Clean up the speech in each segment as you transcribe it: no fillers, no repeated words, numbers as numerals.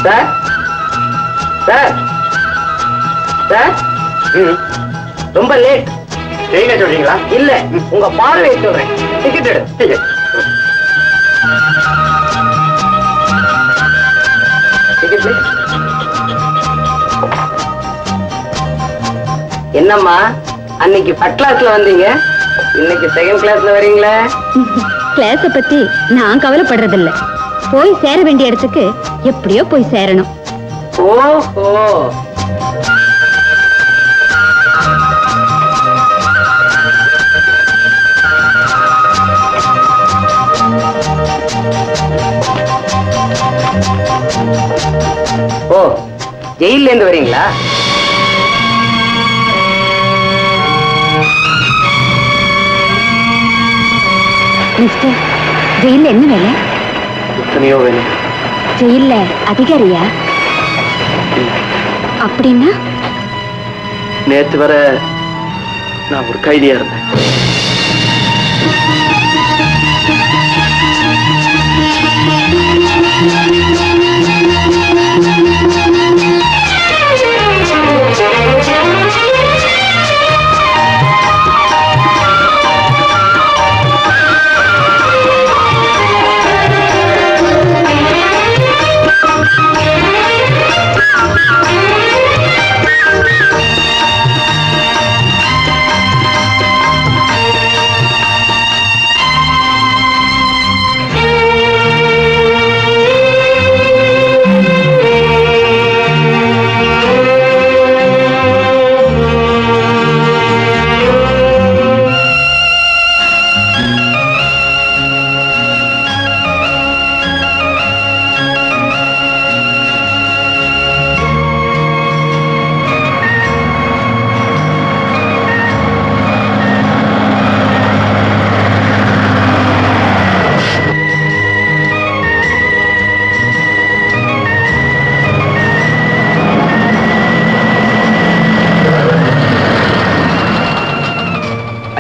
Sir sir sir ரொம்ப late. ட்ரெயினை சொல்றீங்களா? இல்ல, உங்க பார்வையை சொல்றேன். டிக்கெட் எடு. Ticket ticket. என்னம்மா அன்னைக்கு ஃபர்ஸ்ட் கிளாஸ்ல வந்தீங்க, இன்னைக்கு செகண்ட் கிளாஸ்ல வரீங்களா? கிளாஸ பத்தி நான் கவலைப்படுறதில்ல. போய் சேர வேண்டிய இடத்துக்கு எப்படியோ போய் சேரணும். ஓஹோ, ஓ, ஜெயில இருந்து வரீங்களா? மிஸ்டர், ஜெயில என்ன வேலை? எத்தனையோ வேலை. ஜெயில அதிகாரியா? அப்படின்னா நேத்து வர நான் ஒரு கைதியா இருந்தேன்.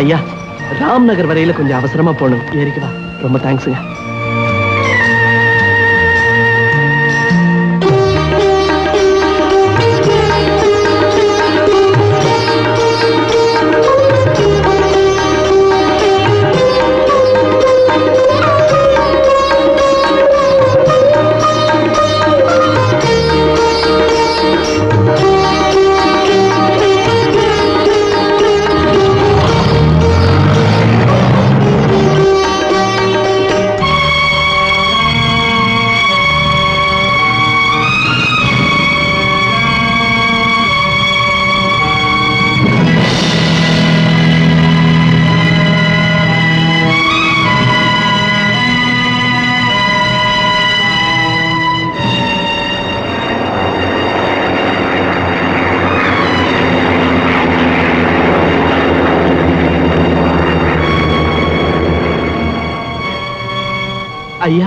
ஐயா, ராம்நகர் வரையில கொஞ்சம் அவசரமா போகணும். ஏறிக்குவா. ரொம்ப தேங்க்ஸுங்க. ஐயா,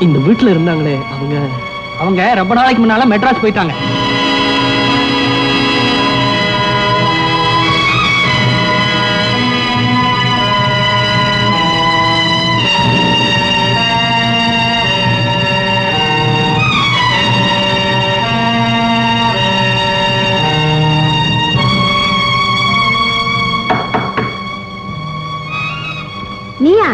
இந்த வீட்டுல இருந்தாங்களே அவங்க ரொம்ப நாளைக்கு முன்னால மெட்ராஸ் போயிட்டாங்க. நீயா?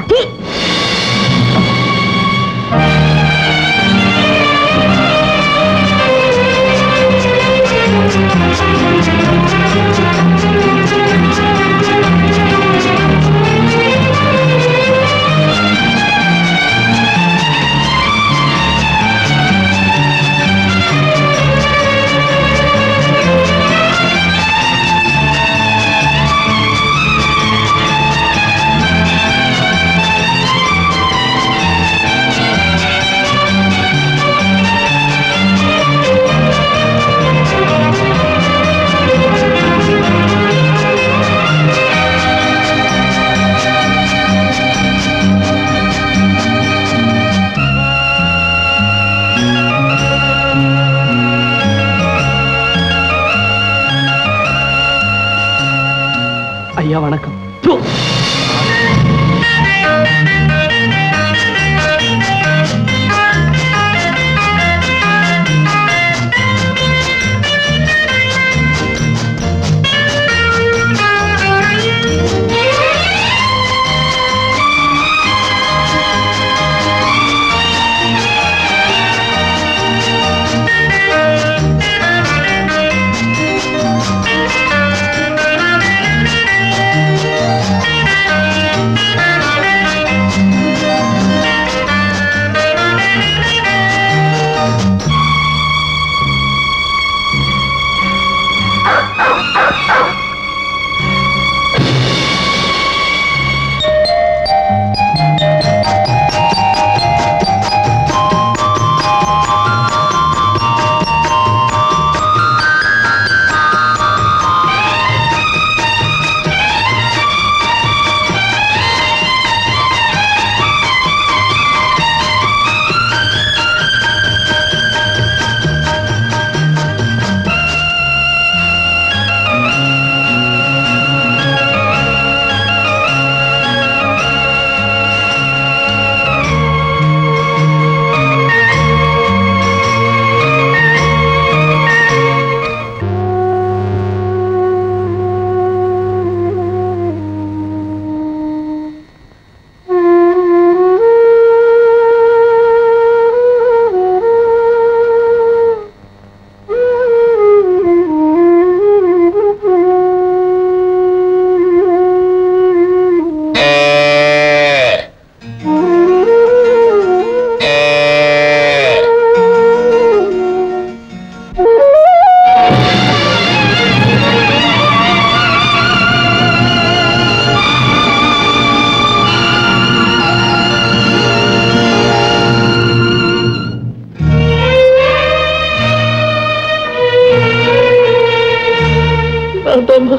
வேண்டாமா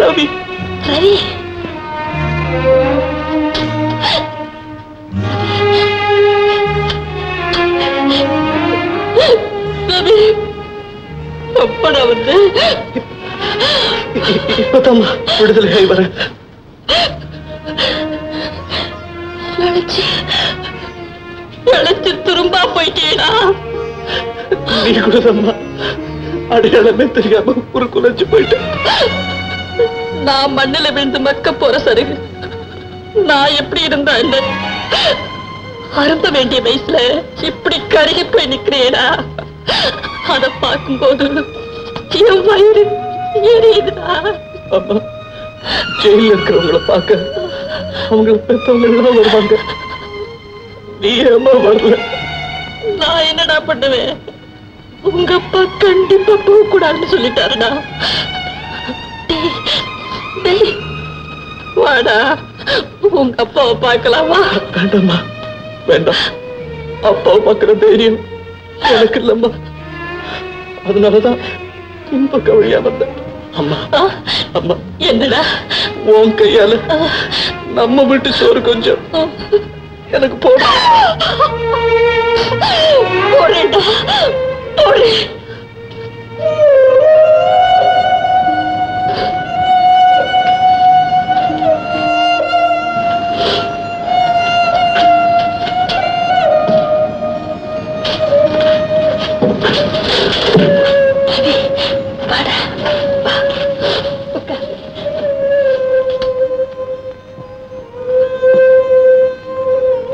ரவி. ரவி ரவி அப்படா வந்து இப்பதாம்மா விடுதலை வர. இழைச்சு திரும்பா போயிட்டேனா? நீ கூடதாம்மா அடையாளமே தெரியாம ஒரு குலைச்சு போயிட்டேன். நான் மண்ணில விழுந்து மக்க போற சருகு. நான் எப்படி இருந்தா என்ன? அருந்த வேண்டிய வயசுல இப்படி கருகி போய் நிக்கிறேனா? அத பார்க்கும்போது என் வயிறு எரியுதுடா. அம்மா ஜெயில இருக்கிறவங்கள பார்க்க அவங்கள பெற்றவங்க எல்லாம் வருவாங்க. நீ ஏமா வரல? நான் என்னடா பண்ணுவேன்? உங்க அப்பா கண்டிப்பா போக கூடாதுன்னு சொல்லிட்டாருடா. வாடா உங்க அப்பாவை பார்க்கலாமா? வேண்டாம்மா வேண்டாம். அப்பாவை பார்க்கிற தைரியம் எனக்கு இல்லம்மா. அதனாலதான் இன்பக்க வழியா வந்தேன். அம்மா அம்மா என்னடா உன் கையால நம்ம வீட்டு சோறு கொஞ்சம் எனக்கு போடா. போடா போடு.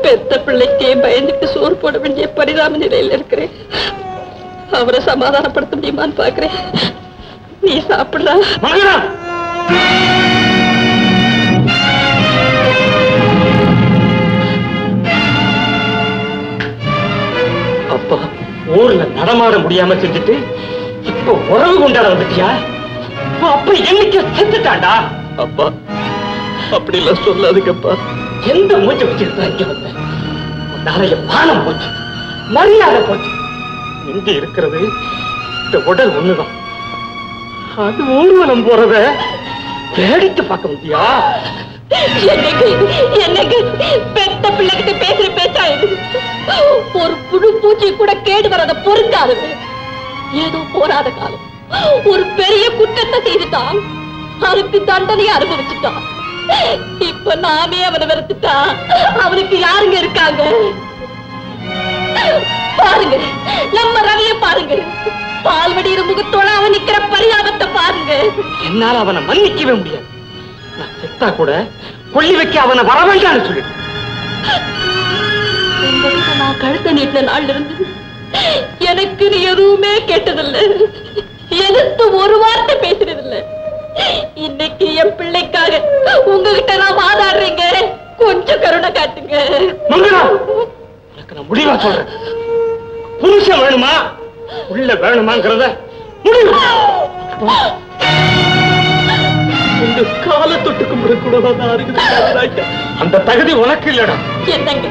பெத்த பிள்ளைக்கே பயந்துட்டு சோறு போட வேண்டிய பரிதாப நிலையில் இருக்கிறேன். அவரை சமாதானப்படுத்த முடியுமான்னு பாக்குறேன். நீ சாப்பிடா. அப்பா ஊர்ல நடமாட முடியாம செஞ்சுட்டு இப்ப உறவு கொண்டாட வந்துட்டியா? அப்ப என்னைக்கு செத்துட்டாண்டா? அப்பா அப்படி எல்லாம் சொல்லாதுங்கப்பா. எந்த மூச்சை வச்சிருந்தா இங்க வந்த? நிறைய பானம் போச்சு, மரியாதை போச்சு. இங்க இருக்கிறது இந்த உடல் ஒண்ணுதான். அது ஊர்வலம் போறத வேடிக்கை பார்க்க முடியா? என்னங்க பெத்த பிள்ளைகிட்ட பேசுற பேச்சா இது? ஒரு புழு பூச்சி கூட கேடு வராத பொறுக்காது. ஏதோ போராத காலம் ஒரு பெரிய குற்றத்தை செய்துட்டான். அதுக்கு தண்டனையை அனுபவிச்சுட்டான். இப்ப நாமே அவனை வெறுத்துட்டா அவனுக்கு யாருங்க இருக்காங்க? பாருங்க நம்ம ரவிய பாருங்க. பால்வடிகிற முகத்தோட அவன் நிக்கிற பரிதாபத்தை பாருங்க. என்னால அவனை மன்னிக்கவே முடியாது. நான் செத்தா கூட கொல்லி வைக்க அவனை வர வேண்டாம்னு சொல்லிட்டு நான் கழுத்த நீட்டின நாள்ல இருந்து எனக்கு நீ எதுவுமே கேட்டதில்லை. எதிர்த்து ஒரு வார்த்தை பேசுறதில்லை. இன்னைக்கு என் பிள்ளைக்காக உங்ககிட்ட நான் வாதாடுறீங்க. கொஞ்சம் கருணை காட்டுங்க. நான் முடிவா சொல்றேன். புருஷன் வேணுமா உள்ள வேணுமாங்கிறத முடிவு. உங்க கால தொட்டு கும்பிட கூட அந்த தகுதி உனக்கு இல்லடா. என்னங்க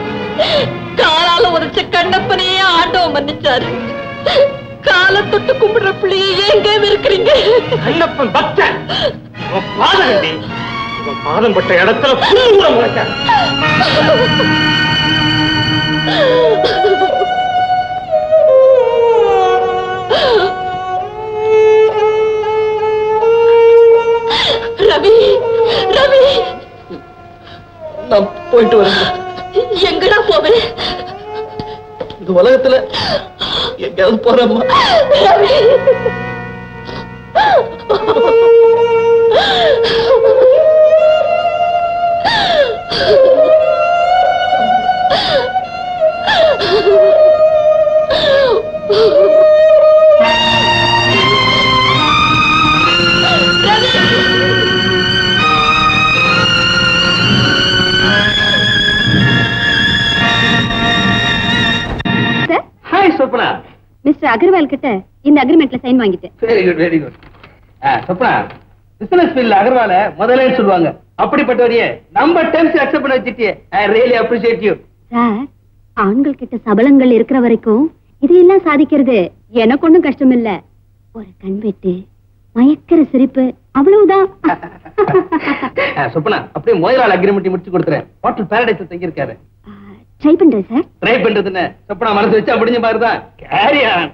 காலால உரைச்ச கண்ணப்பனையே ஆண்டவன் மன்னிச்சாரு. கால தொட்டு கும்பிடுற பிள்ளையே ஏங்க இருக்கிறீங்க? கண்ணப்பன் பக்தன். பாதகண்டி இவன் பாதம் பட்ட இடத்துல புல்லு கூட முளைக்காது. ரவி ரவி நான் போயிட்டு வரேன். எங்கடா போவேன்? இந்த உலகத்துல எங்கேயாவது போறேம்மா. ரவி மிஸ்டர் அகர்வால் கிட்ட இந்த அக்ரிமெண்ட்ல சைன் வாங்கிட்டேன். Very good very good. Swapna business ஃபீல்ட்ல அகர்வால முதல்ல சொல்லுவாங்க. அப்படிப்பட்டவரையே நம்ம டெர்ம்ஸ் அக்செப்ட் பண்ண வச்சிட்டியே. I really appreciate you. Sir ஆண்கள் கிட்ட சபலங்கள் இருக்கிற வரைக்கும் இதையெல்லாம் சாதிக்கிறது எனக்கு ஒண்ணும் கஷ்டம் இல்ல. ஒரு கண் வெட்டு மயக்கிற சிரிப்பு அவ்வளவுதான். சொப்பனா அப்படியே முதலாளி அக்ரிமெண்ட் முடிச்சு கொடுத்துறேன். ஹோட்டல் பாரடைஸ் தங்கி இருக்காரு. ட்ரை பண்றேன் சார். ட்ரை பண்றதுன்னு சொப்பனா மனசு வச்சா முடிஞ்ச மாதிரிதான். Carry on.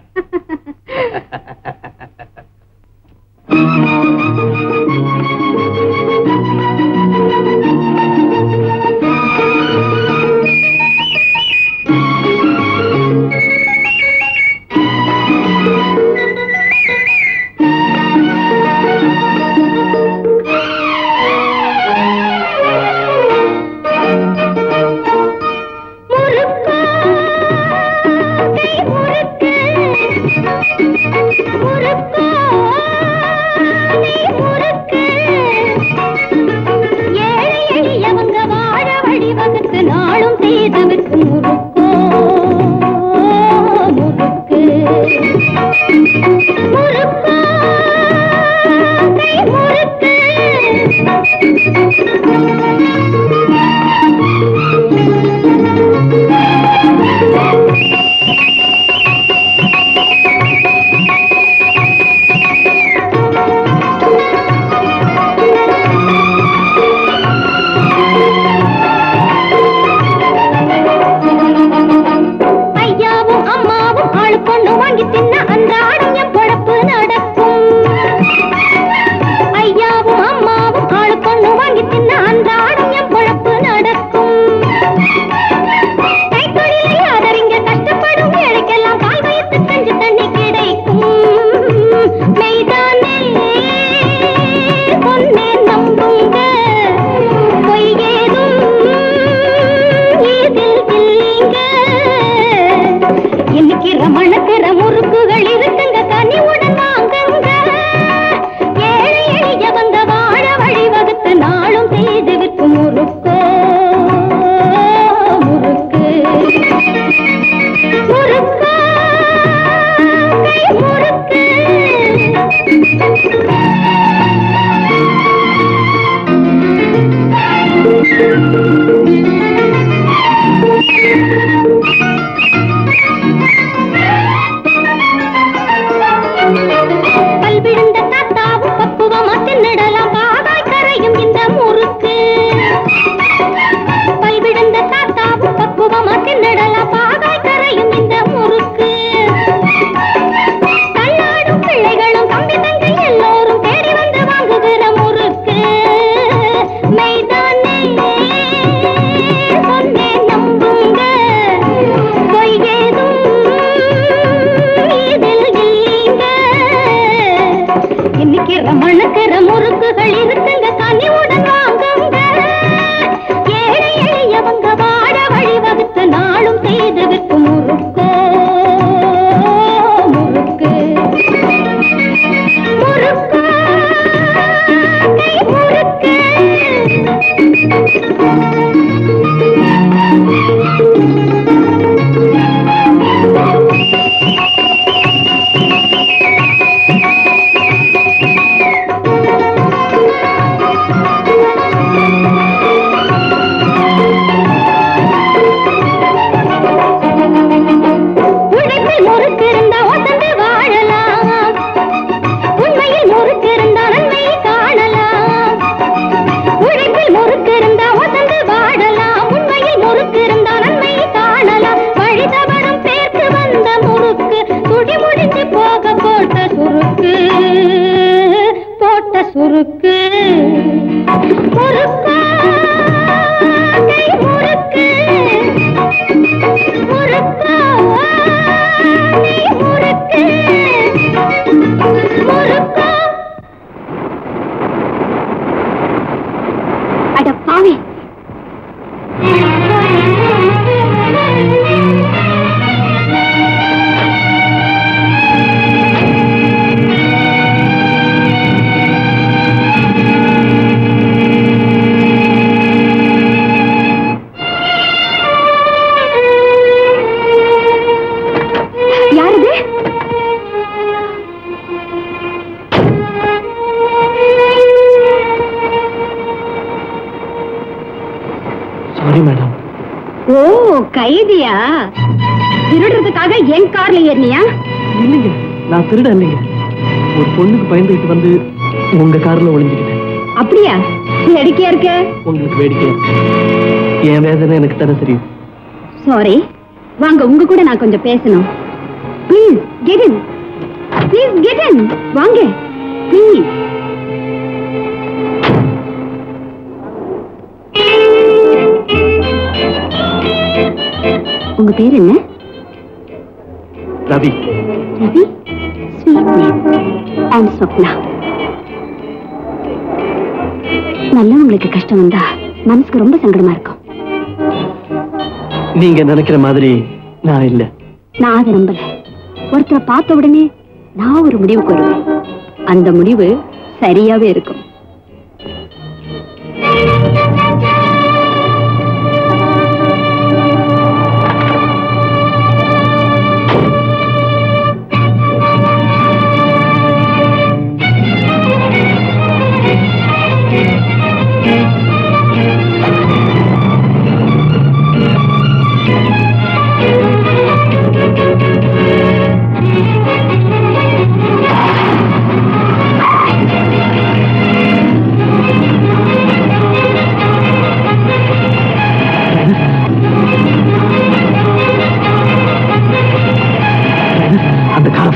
கைதியா? திருடுறதுக்காக என் கார்ல ஏறினியா? இல்லைங்க, நான் திருட இல்லைங்க. ஒரு பொண்ணுக்கு பயந்துகிட்டு வந்து உங்க கார்ல ஒளிஞ்சுக்கிட்டேன். அப்படியா? வேடிக்கையா இருக்க. உங்களுக்கு வேடிக்கையா இருக்கு. என் வேதனை எனக்கு தானே தெரியும். சாரி, வாங்க உங்க கூட நான் கொஞ்சம் பேசணும். Please get in. Please get in. வாங்க ப்ளீஸ். உங்க பேர் என்ன? Ravi. Ravi? Sweet name. I'm Swapna. நல்லவங்களுக்கு கஷ்டம் வந்தா மனசுக்கு ரொம்ப சங்கடமா இருக்கும். நீங்க நினைக்கிற மாதிரி நான் இல்ல. நான் அதை நம்பல. ஒருத்தரை பார்த்த உடனே நான் ஒரு முடிவுக்கு வருவேன். அந்த முடிவு சரியாவே இருக்கும்.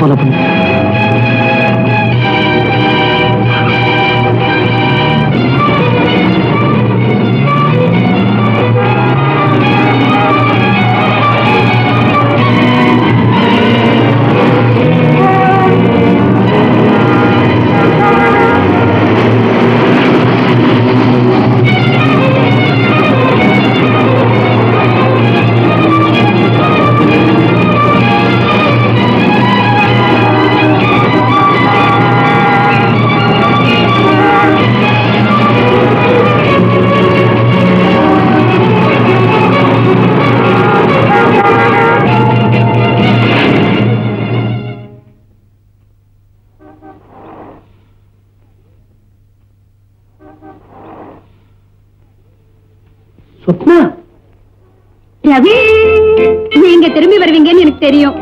ஃபாலோ பண்ணு. சொப்னா, ரவி, நீங்க திரும்பி வருவீங்கன்னு எனக்கு தெரியும்.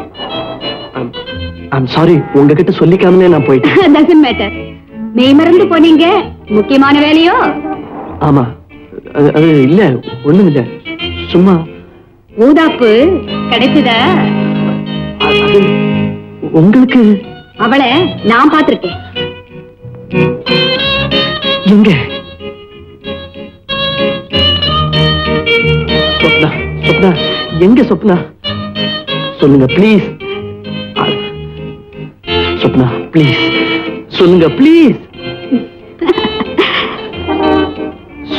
I'm sorry, உங்ககிட்ட சொல்லிக்காமலே நான் போயிட்டேன். Doesn't matter. மெய் மறந்து போனீங்க. முக்கியமான வேலையோ? ஆமா, அது இல்ல, ஒண்ணும் இல்ல, சும்மா. ஊதாப்பு கிடைச்சதா? உங்களுக்கு? அவளை நான் பார்த்திருக்கேன். எங்க? சொப்னா, சொப்னா, எங்க சொப்னா? சொல்லுங்க ப்ளீஸ். சொப்னா ப்ளீஸ் சொல்லுங்க ப்ளீஸ்.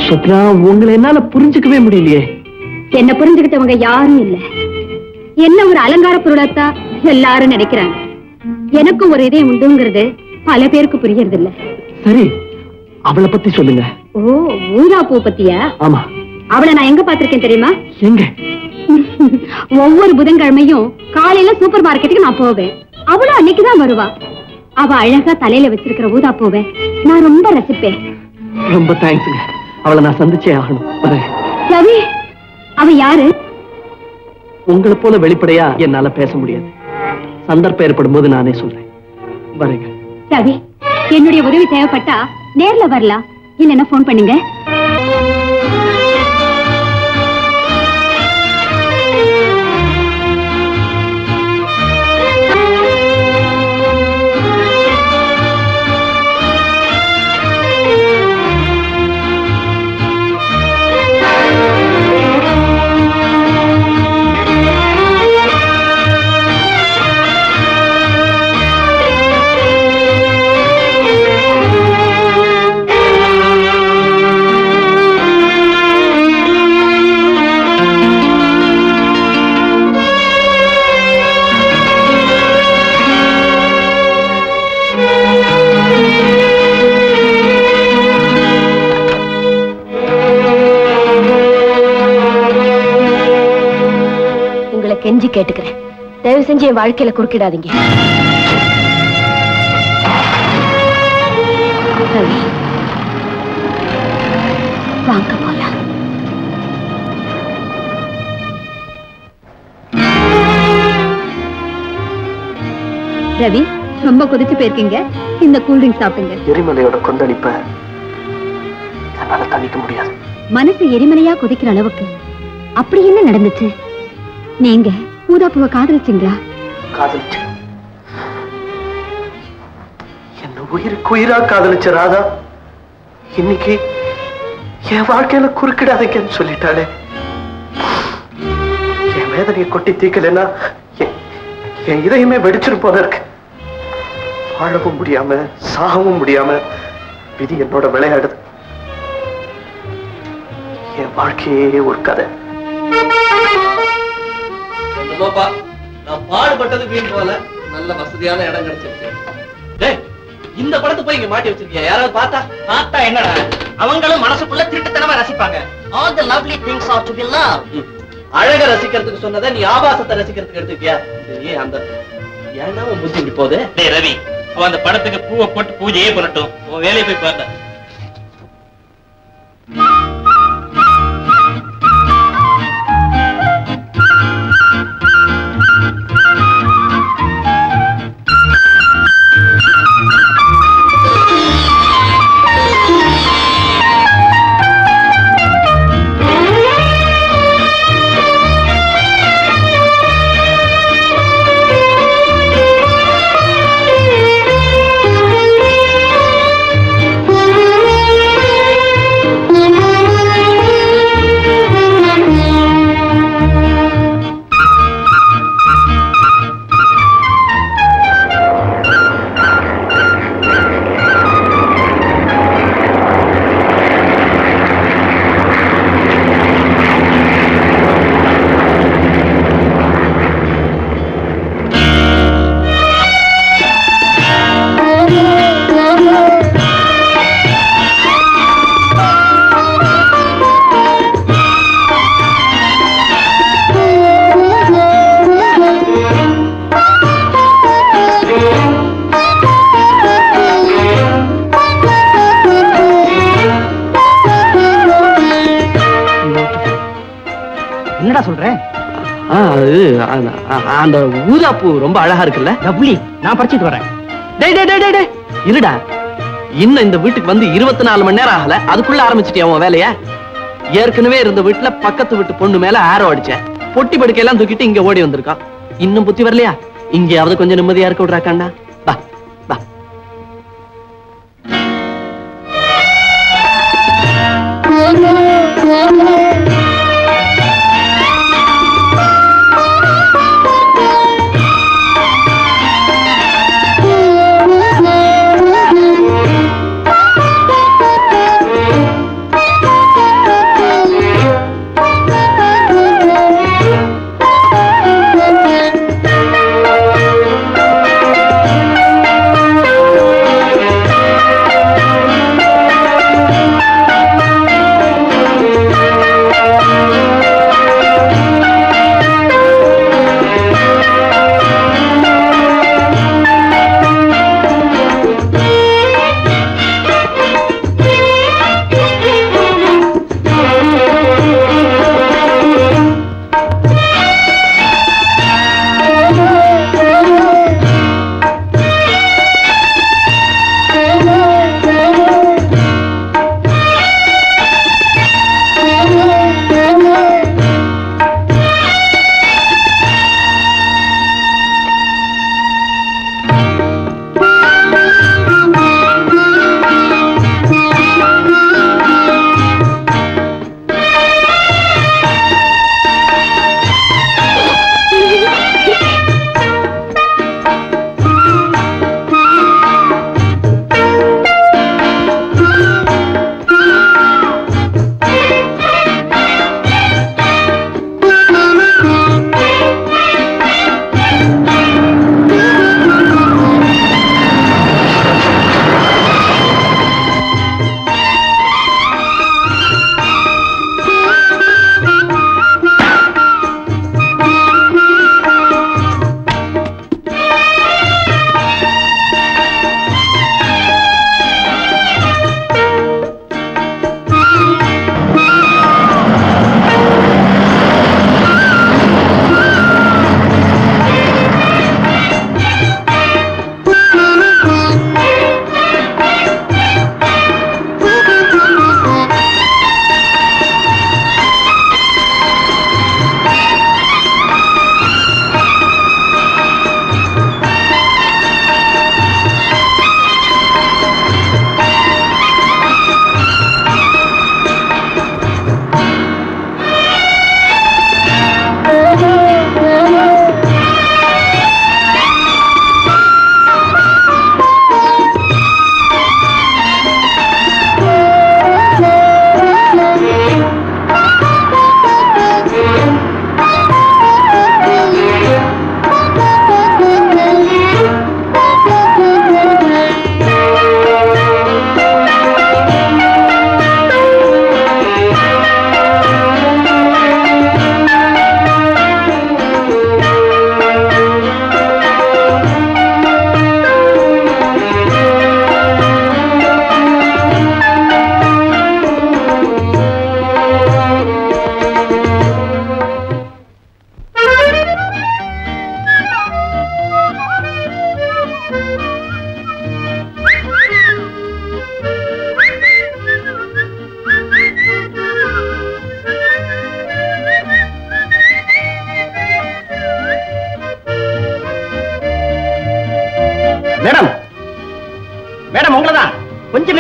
சொப்னா, உங்களை என்னால புரிஞ்சுக்கவே முடியலையே. என்ன புரிஞ்சுக்கிட்டவங்க யாரும் இல்ல. என்ன ஒரு அலங்கார பொருளாத்தான் எல்லாரும் நினைக்கிறாங்க. எனக்கும் ஒரு இதயம் உண்டுங்கிறது பல பேருக்கு புரியறது இல்ல. சரி, அவளை பத்தி சொல்லுங்க. ஓ, ஊதா பூ பத்தியா? ஆமா. அவளை நான் எங்க பாத்திருக்கேன் தெரியுமா? எங்க? ஒவ்வொரு புதன்கிழமையும் காலையில சூப்பர் மார்க்கெட்டுக்கு நான் போவேன். அவளும் அன்னைக்குதான் வருவா. அவ அழகா தலையில வச்சிருக்கிற ஊதா பூவை நான் ரொம்ப ரசிப்பேன். ரொம்ப தேங்க்ஸ்ங்க. அவளை நான் சந்திச்சே ஆகணும். வரேன். ரவி, அவ யாரு? உங்களை போல வெளிப்படையா என்னால பேச முடியாது. சந்தர்ப்பம் ஏற்படும் போது நானே சொல்றேன். வரேங்க. ரவி, என்னுடைய உதவி தேவைப்பட்டா நேர்ல வரலாம், இல்லைன்னா போன் பண்ணுங்க. கெஞ்சி கேட்டுக்கிறேன், தயவு செஞ்சு என் வாழ்க்கையில குறுக்கிடாதீங்க. வாங்க போலாம். ரவி, ரொம்ப கொதிச்சு போயிருக்கீங்க. இந்த கூல்ட்ரிங்க் சாப்பிடுங்க. எரிமலையோட கொந்தளிப்ப என்னால தணிக்க முடியாது. மனசு எரிமலையா கொதிக்கிற அளவுக்கு அப்படி என்ன நடந்துச்சு? நீங்க ஊதாப்பூவை காதலிச்சீங்களா? காதலிச்சு என்ன உயிருக்கு உயிரா காதலிச்ச ராதா இன்னைக்கு என் வாழ்க்கையில குறுக்கிடாதீங்கன்னு சொல்லிட்டாளே. என் வேதனையை கொட்டி தீக்கலைன்னா என் இதயமே வெடிச்சிரு போல இருக்கு. வாழவும் முடியாம சாகவும் முடியாம விதி என்னோட விளையாடுது. என் வாழ்க்கையே ஒரு கதை. நான் பாடுபட்டது வீண் போல. நல்ல வசதியான இடம் கிடைச்சிருச்சு. இந்த படத்தை போய் இங்க மாட்டி வச்சிருக்கியா? யாராவது பார்த்தா என்னடா? அவங்களும் மனசுக்குள்ள திருட்டுத்தனமா ரசிப்பாங்க. All the lovely things are to be loved. அழக ரசிக்கிறதுக்கு சொன்னதை நீ ஆபாசத்தை ரசிக்கிறதுக்கு எடுத்துக்கியா? சரி, அந்த ஏன்னா உன் புத்தி இப்படி போகுது. ரவி, அவன் அந்த படத்துக்கு பூவை போட்டு பூஜையே பண்ணட்டும். உன் வேலையை போய் பார்த்த. என்னடா சொல்றேன்? அந்த ஊதாப்பூ ரொம்ப அழகா இருக்குல்ல? டபுளி, நான் படிச்சுட்டு வரேன். இருடா, இன்னும் இந்த வீட்டுக்கு வந்து 24 மணி நேரம் ஆகல, அதுக்குள்ள ஆரம்பிச்சிட்டியா உன் வேலைய? ஏற்கனவே இருந்த வீட்டுல பக்கத்து வீட்டு பொண்ணு மேல ஆரோ அடிச்சேன். பொட்டி படுக்கையெல்லாம் தூக்கிட்டு இங்க ஓடி வந்திருக்கான். இன்னும் புத்தி வரலையா? இங்கேயாவது கொஞ்சம் நிம்மதியா இருக்க விடுறா கண்ணா. வா வா.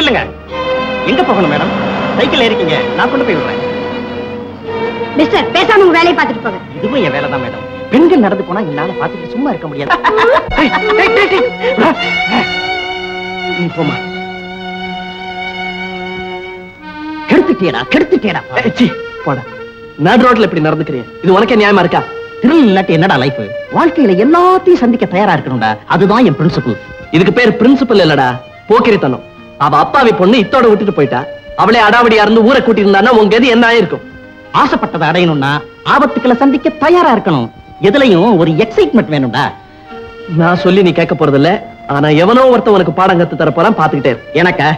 நில்லுங்க. எங்க போகணும் மேடம்? சைக்கிள் இருக்கீங்க, நான் கொண்டு போய் விடுறேன். மிஸ்டர், பேசாம உங்க வேலையை பார்த்துட்டு போங்க. இதுவும் என் வேலை தான் மேடம். பெண்கள் நடந்து போனா என்னால பார்த்துட்டு சும்மா இருக்க முடியாது. போமா. கெடுத்துட்டேடா. போட. நடு ரோட்ல இப்படி நடந்துக்கிறேன். இது உனக்கே நியாயமா இருக்கா? திருள் இல்லாட்டி என்னடா லைஃப்? வாழ்க்கையில எல்லாத்தையும் சந்திக்க தயாரா இருக்கணும்டா. அதுதான் என் பிரின்சிபல். இதுக்கு பேர் பிரின்சிபல் இல்லடா, போக்கிரித்தனம். அவ அப்பாவி பொண்ணு இத்தோட விட்டுட்டு போயிட்டா. அவளே அடாவடியா இருந்து ஊரை கூட்டி இருந்தான்னா உங்க எது என்ன ஆயிருக்கும்? ஆசைப்பட்டதை அடையணும்னா ஆபத்துக்களை சந்திக்க தயாரா இருக்கணும். எதுலயும் ஒரு எக்ஸைட்மெண்ட் வேணும்டா. நான் சொல்லி நீ கேட்க போறது இல்ல. ஆனா எவனோ ஒருத்தன் உனக்கு பாடம் கத்து தர போறான், பாத்துக்கிட்டே எனக்கு.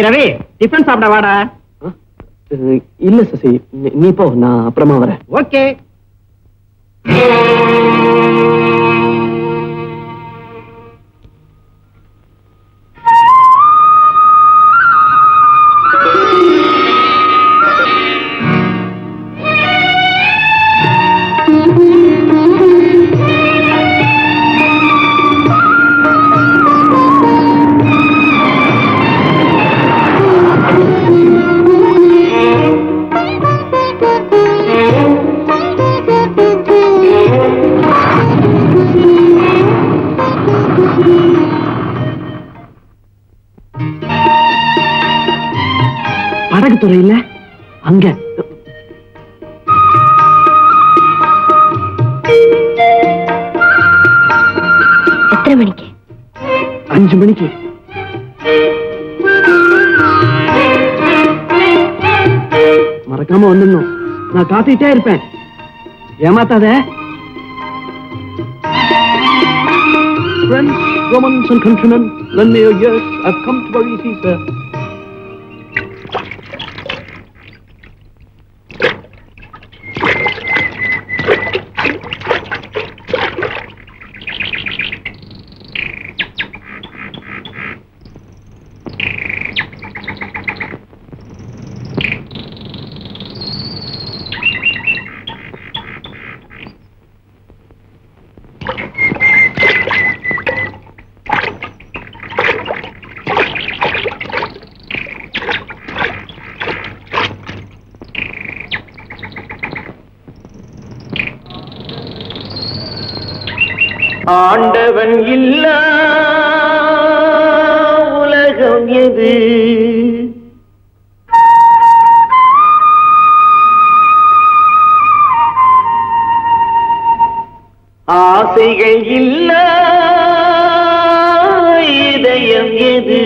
ரவி, டிஃபன் சாப்பிட வாடா. இல்ல சசி, நீ போ, நான் அப்புறமா வரேன். ஓகே. படகுத்துறையில அங்க எத்தனை மணிக்கு? 5 மணிக்கு. மறக்காம வந்துடணும். நான் காத்துக்கிட்டே இருப்பேன். ஏமாத்தாத. Friends, Romans and countrymen, lend me your ears. I've come to bury Caesar. ஆண்டவன் இல்லா உலகம் எது? ஆசைகள் இல்லா இதயம் எது?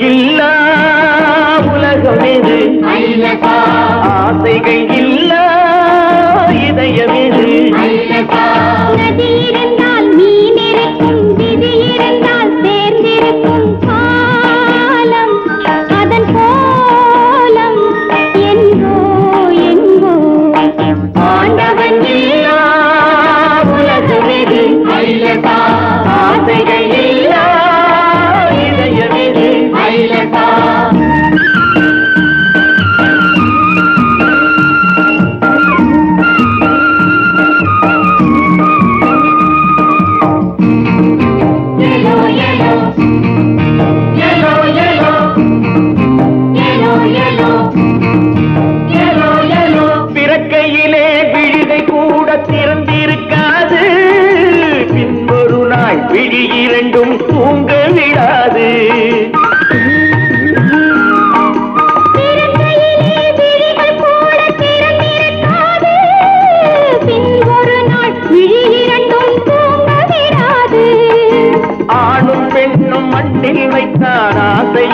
இல்லா உலகம் எது? ஆசைகள் இல்லா இதயம் எது? நதி இருந்தால் மீன் இருக்கும், விதி இருந்தால் சேர்ந்திருக்கும் காலம், அதன் கோலம் எங்கோ எங்கோ. ஆண்டவன் இல்லா உலகம் எது? ஆசைகள் இல்லா இதயம் எது?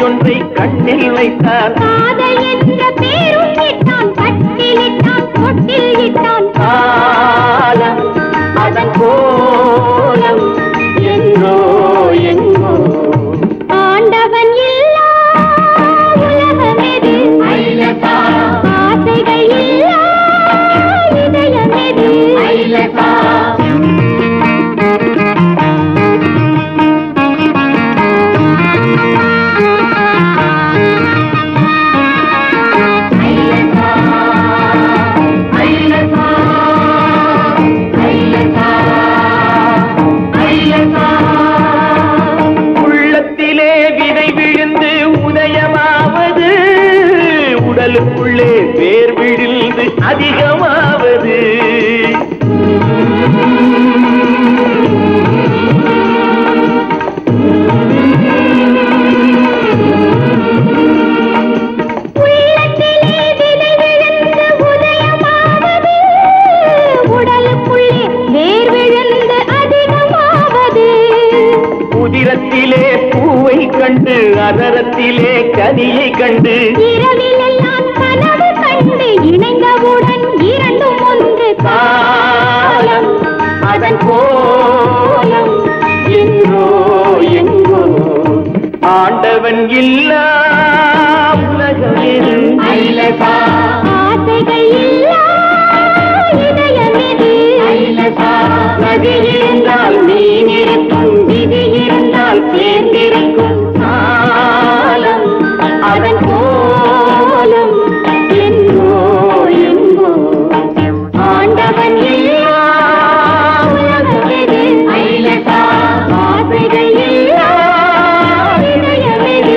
ஒன்றை கண்ணில் வைத்தான். காதல் என்ற பேரும் இட்டான், கட்டில் இட்டான், தொட்டில் இட்டான். காலம் அதன் கோலம் எங்கோ எங்கோ. ஆண்டவன் இல்லா உலகமெது, ஆசைகள் இல்லா இதயமெது. உள்ளத்திலே விதை விழுந்து உதயமாவது, உடலுக்குள்ளே வேர் விழுந்து அதிகமாவது. உள்ளத்திலே விதை விழுந்து உதயமாவது, உடலுக்குள்ளே வேர் விழுந்து அதிகமாவது. உதிரத்திலே பூவை கண்டு, அதரத்திலே கனியை கண்டு. இரவிலெல்லாம் கனவு கண்டு, இணைந்தவுடன் இரண்டும் ஒன்று. காலம் அதன் கோலம் எங்கோ எங்கோ. ஆண்டவன் இல்லா உலகமெது, ஆசைகள் இல்லா இதயமெது. நதி இருந்தால் மீன் இருக்கும், விதி இருந்தால் சேர்ந்திருக்கும். காலம் அதன் கோலம் எங்கோ எங்கோ. ஆண்டவன் இல்லா உலகமெது, ஆசைகள் இல்லா இதயமெது.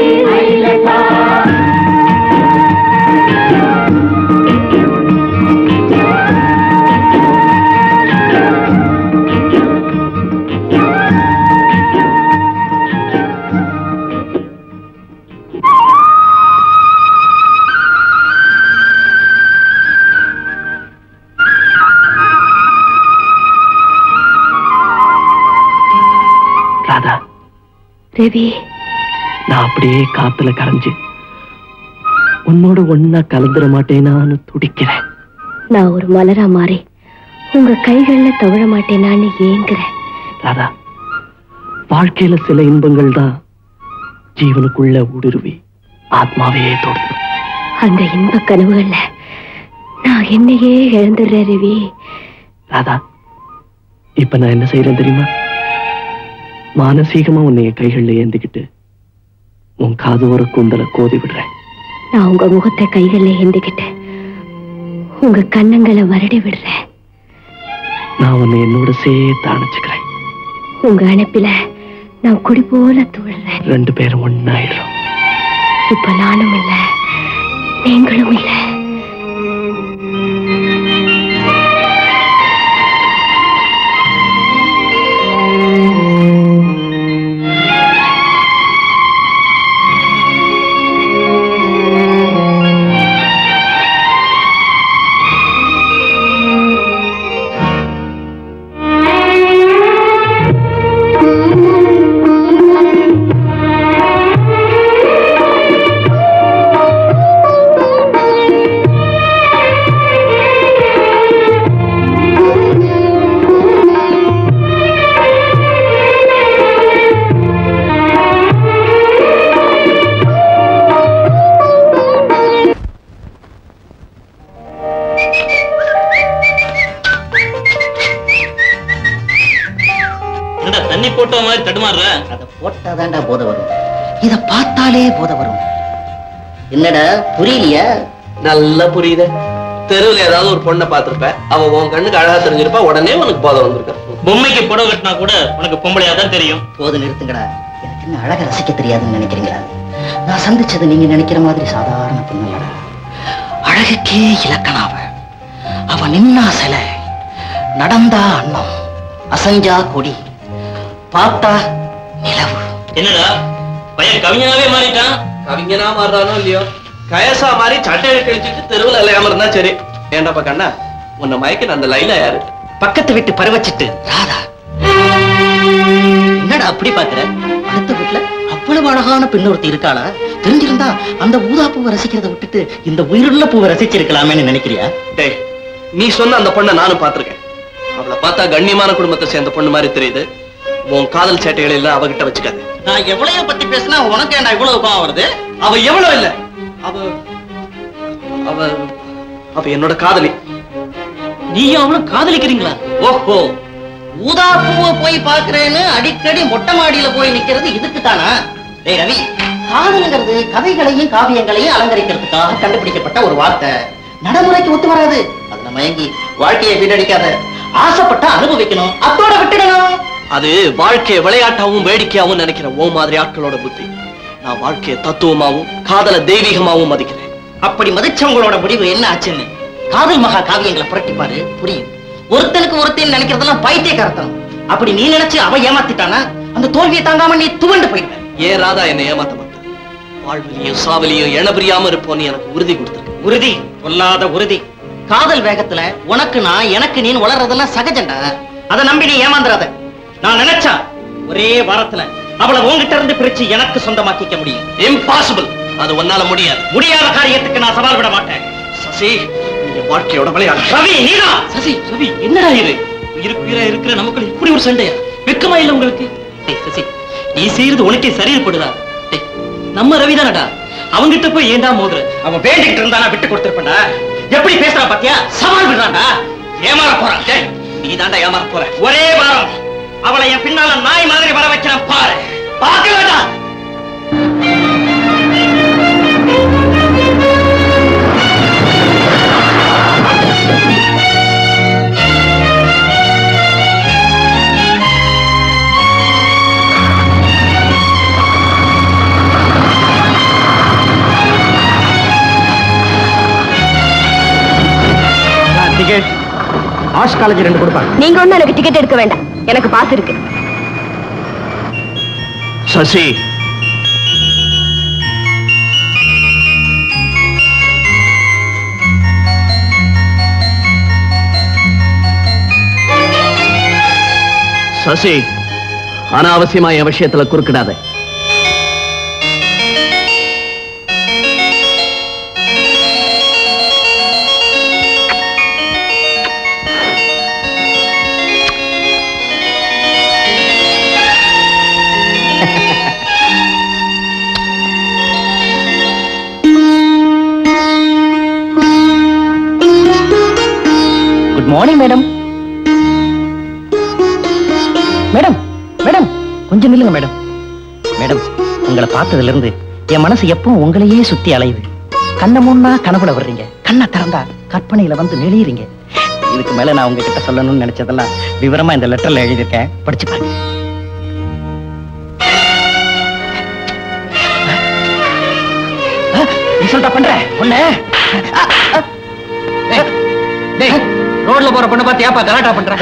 ராதா, ரவி, நான் அப்படியே காத்துல கரைஞ்சு உன்னோட ஒன்னா கலந்துட மாட்டேனான்னு துடிக்கிறேன். நான் ஒரு மலரா மாறி உங்க கைகள்ல தவழ மாட்டேனான்னு ஏங்குறேன். ராதா, வாழ்க்கையில சில இன்பங்கள் தான் ஜீவனுக்குள்ள ஊடுருவி ஆத்மாவையே தொடும். அந்த இன்ப கனவுகள்ல நான் என்னையே இழந்துடுறேன் ரவி. ராதா, இப்ப நான் என்ன செய்யறேன் தெரியுமா? மானசீகமா உன்னைய கைகள்ல ஏந்திக்கிட்டு உன் காதோர கூந்தல கோதி விடுறேன். நான் உங்க முகத்தை கைகள்ல ஏந்திக்கிட்டு உங்க கண்ணங்களை வருடி விடுறேன். நான் உன்னை என்னோட சேர்த்து அணைச்சுக்கிறேன். உங்க அணைப்பில நான் குடி போல தூழ்றேன். 2 பேரும் ஒன்னாயிடுறோம். இப்ப நானும் இல்ல, நீங்களும் இல்ல. தண்ணி போட்ட மாதிரி தடுமாறுற. அதை போட்டாதான்டா போதை வரும், இத பார்த்தாலே போதை வரும். என்னடா புரியலையா? நல்லா புரியுது. தெருவில் ஏதாவது ஒரு பொண்ணை பார்த்திருப்ப, அவ உன் கண்ணுக்கு அழகா தெரிஞ்சிருப்பா, உடனே உனக்கு போதை வந்திருக்க. பொம்மைக்கு புடவை கட்டினா கூட உனக்கு பொம்பளையா தான் தெரியும். போது நிறுத்துங்கடா. எனக்கு என்ன அழக ரசிக்க தெரியாதுன்னு நினைக்கிறீங்களா? நான் சந்திச்சது நீங்க நினைக்கிற மாதிரி சாதாரண பொண்ணு. அழகுக்கே இலக்கணாவ. அவ நின்னா சிலை, நடந்தா அன்னம், அசஞ்சா கொடி, பார்த்தா நிலவு. என்னடா பையன் கவிஞனாவே மாறிட்டான்? கவிஞனா மாறுறானோ இல்லையோ, கயசா மாதிரி சட்டையை கழிச்சுட்டு தெருவில் அலையாம இருந்தா சரி. ஏண்டாப்பா கண்ணா, உன்னை மயக்கின அந்த லைலா யாரு? பக்கத்து வீட்டு பரவச்சிட்டு ராதா. என்னடா அப்படி பாக்குற? அடுத்த வீட்டுல அவ்வளவு அழகான பெண்ணொருத்தி இருக்காளா? தெரிஞ்சிருந்தா அந்த ஊதா பூவை ரசிக்கிறத விட்டுட்டு இந்த உயிருள்ள பூவை ரசிச்சிருக்கலாமேன்னு நினைக்கிறியா? டேய், நீ சொன்ன அந்த பொண்ணை நானும் பார்த்திருக்கேன். அவளை பார்த்தா கண்ணியமான குடும்பத்தை சேர்ந்த பொண்ணு மாதிரி தெரியுது. உன் காதல் சேட்டைகள் எல்லாம் அவகிட்ட வச்சுக்காது. நான் எவ்வளவு பத்தி பேசினா உனக்கு என்ன இவ்வளவு கோவம் வருது? அவ எவ்வளவு இல்ல, அவ அவ அவ என்னோட காதலி. நீயும் அவளும் காதலிக்கிறீங்களா? ஓஹோ, ஊதா பூவை போய் பாக்குறேன்னு அடிக்கடி மொட்டை மாடியில போய் நிக்கிறது இதுக்கு தானா? டேய் ரவி, காதலுங்கிறது கதைகளையும் காவியங்களையும் அலங்கரிக்கிறதுக்காக கண்டுபிடிக்கப்பட்ட ஒரு வார்த்தை. நடைமுறைக்கு ஒத்து வராது. அதுல மயங்கி வாழ்க்கையை வீணடிக்காத. ஆசைப்பட்ட அனுபவிக்கணும், அத்தோட விட்டுடணும். அது வாழ்க்கையை விளையாட்டாவும் வேடிக்கையாவும் நினைக்கிற ஓ மாதிரி ஆட்களோட புத்தி. நான் வாழ்க்கையை தத்துவமாவும் காதல தெய்வீகமாவும் மதிக்கிறேன். அப்படி மதிச்சவங்களோட முடிவு என்ன ஆச்சுன்னு காதல் மகா காவியங்களை புரட்டிப்பாரு, புரியும். ஒருத்தனுக்கு ஒருத்தன் நினைக்கிறதெல்லாம் பைத்தியக்காரத்தனம். அப்படி நீ நினைச்சு அவன் ஏமாத்திட்டானா அந்த தோல்வியை தாங்காம நீ துவண்டு போயிடுவ. ஏன் ராதா என்னை ஏமாத்த மாட்டான்? வாழ்விலையும் சாவலியும் எணபிரியாம இருப்போன்னு எனக்கு உறுதி கொடுத்திருக்கு. உறுதி? பொல்லாத உறுதி. காதல் வேகத்துல உனக்கு நான் எனக்கு நீ வளர்றதெல்லாம் சகஜண்டா. அதை நம்பி நீ ஏமாந்துறாத. நான் நினைச்சா ஒரே வாரத்துல அவளை உங்ககிட்ட இருந்து பிரிச்சு எனக்கு சொந்தமாக்கிக்க முடியும். இம்பாசிபிள். அது உன்னால முடியாது. முடியாத காரியத்துக்கு நான் சவால் விட மாட்டேன். சசி, நீ வாழ்க்கையோட விளையாடு. ரவி, நீதான். சசி, ரவி, என்னடா இது? உயிருக்குயிரா இருக்கிற நமக்குள்ள இப்படி ஒரு சண்டையா? வெக்கமா இல்ல உங்களுக்கு? சசி, நீ செய்யறது உனக்கே சரிப்படுதா? நம்ம ரவி தானடா, அவங்கிட்ட போய் ஏண்டா மோதுற? அவன் வேண்டிக்கிட்டு இருந்தா விட்டு கொடுத்திருப்பா. எப்படி பேசுறா பாத்தியா? சவால் விடுறான்டா. ஏமாற போறான். நீ தாண்டா ஏமாற போற. ஒரே வாரம் அவளை என் பின்னால நாய் மாதிரி வர வைக்கிறேன் பாரு. பார்க்க வேண்டாம். ஆர்ட்ஸ் காலேஜ் 2 கொடுப்பாங்க. நீங்க ஒண்ணு எனக்கு டிக்கெட் எடுக்க வேண்டாம், எனக்கு பாஸ் இருக்கு. சசி, சசி, அனாவசியமா என் விஷயத்துல குறுக்கிடாத. Morning madam. மேடம் மேடம் கொஞ்சம் நில்லுங்க மேடம். மேடம், உங்களை பார்த்ததுல இருந்து என் மனசு எப்பவும் உங்களையே சுத்தி அலையுது. கண்ணை மூணா கனவுல வர்றீங்க, கண்ணை திறந்தா கற்பனையில வந்து நெளியறீங்க. இதுக்கு மேல நான் உங்ககிட்ட சொல்லணும்னு நினைச்சதெல்லாம் விவரமா இந்த லெட்டர்ல எழுதியிருக்கேன், படிச்சு பாருங்க. இன்சல்ட்டா பண்ற ஒண்ணு. ரோட்ல போற பொண்ணு பார்த்து ஏப்பா கலாட்டா பண்ற?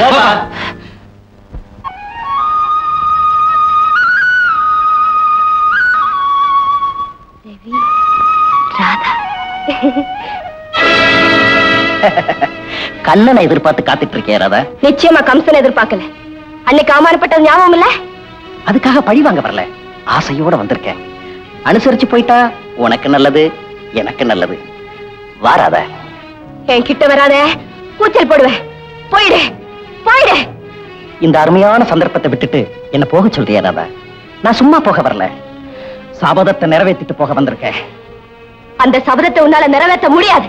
கண்ணனை எதிர்பார்த்து காத்துட்டு இருக்கேன் ராதா. நிச்சயமா கம்சன் எதிர்பார்க்கல. அன்னைக்கு அவமானப்பட்டது ஞாபகம் இல்ல? அதுக்காக பழி வாங்க வரல, ஆசையோட வந்திருக்கேன். அனுசரிச்சு போயிட்டா உனக்கு நல்லது, எனக்கு நல்லது. வாராத. என் கிட்ட வராத, கூச்சல் போடுவேன். போயிடு போயிடு. இந்த அருமையான சந்தர்ப்பத்தை விட்டுட்டு என்ன போக சொல்றியா ராதா? நான் சும்மா போக வரல, சபதத்தை நிறைவேற்றிட்டு போக வந்திருக்கேன். அந்த சபதத்தை உன்னால நிறைவேற்ற முடியாது.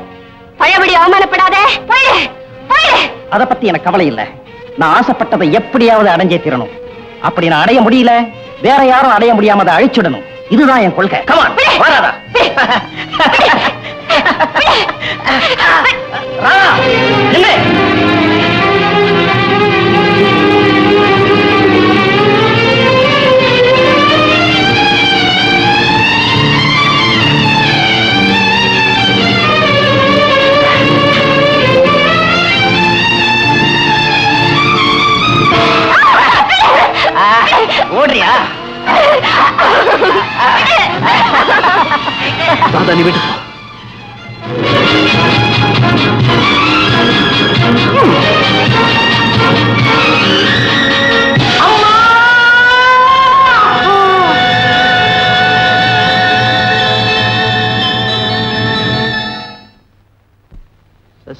பழையபடி அவமானப்படாத. போயிடு போயிடு. அதை பத்தி எனக்கு கவலை இல்லை. நான் ஆசைப்பட்டதை எப்படியாவது அடைஞ்சே தீரணும். அப்படி நான் அடைய முடியல, வேற யாரும் அடைய முடியாம அதை அழிச்சுடணும். இதுதான் என் கொள்கை. கமான் வாராதா. ராதா என்ன? ஓடுறியா? ராதா, நீ விட்டு.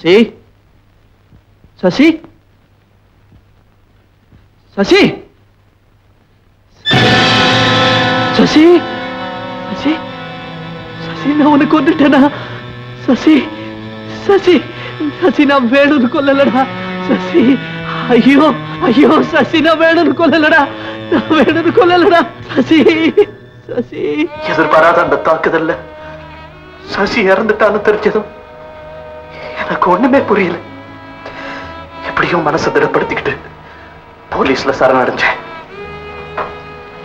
சசி சசி சசி சசி சசி சசி நான் உனக்கு கொண்டுட்டேனா சசி சசி சசி நான் வேணும்னு கொல்லலடா சசி ஐயோ ஐயோ சசி நான் வேணும்னு கொல்லலடா நான் வேணும்னு கொல்லலடா சசி சசி எதிர்பாராத அந்த தாக்குதல்ல சசி இறந்துட்டான்னு தெரிஞ்சதும் எனக்கு ஒண்ணுமே புரியல. எப்படியும் மனசை திடப்படுத்திக்கிட்டு போலீஸ்ல சரணடைஞ்சேன்.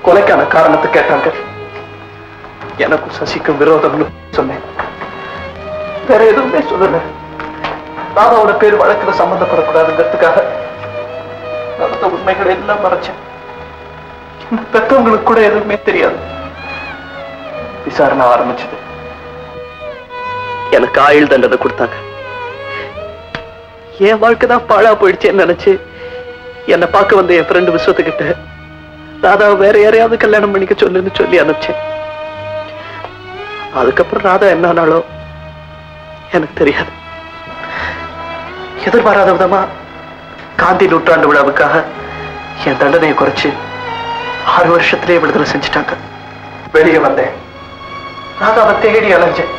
கொலைக்கான காரணத்தை கேட்டாங்க. எனக்கும் சசிக்கும் விரோதம்னு சொன்னேன். வேற எதுவுமே சொல்லல. ராதாவோட பேர் வழக்குல சம்பந்தப்படக்கூடாதுங்கிறதுக்காக நடந்த உண்மைகளை எல்லாம் மறைச்சேன். பெற்றவங்களுக்கு கூட எதுவுமே தெரியாது. விசாரணை ஆரம்பிச்சது. எனக்கு ஆயுள் தண்டனை கொடுத்தாங்க. என் வாழ்க்கை தான் பாழா போயிடுச்சேன்னு நினைச்சு என்னை பார்க்க வந்த என் ஃப்ரெண்டு விஸ்வத்துக்கிட்ட ராதா வேற யாரையாவது கல்யாணம் பண்ணிக்க சொல்லுன்னு சொல்லி அனுப்பிச்சேன். அதுக்கப்புறம் ராதா என்னானாலோ எனக்கு தெரியாது. எதிர்பாராத விதமா காந்தி நூற்றாண்டு விழாவுக்காக என் தண்டனையை குறைச்சு 6 வருஷத்திலே விடுதலை செஞ்சுட்டாங்க. வெளியே வந்தேன். ராதாவை தேடி அலைஞ்சேன்.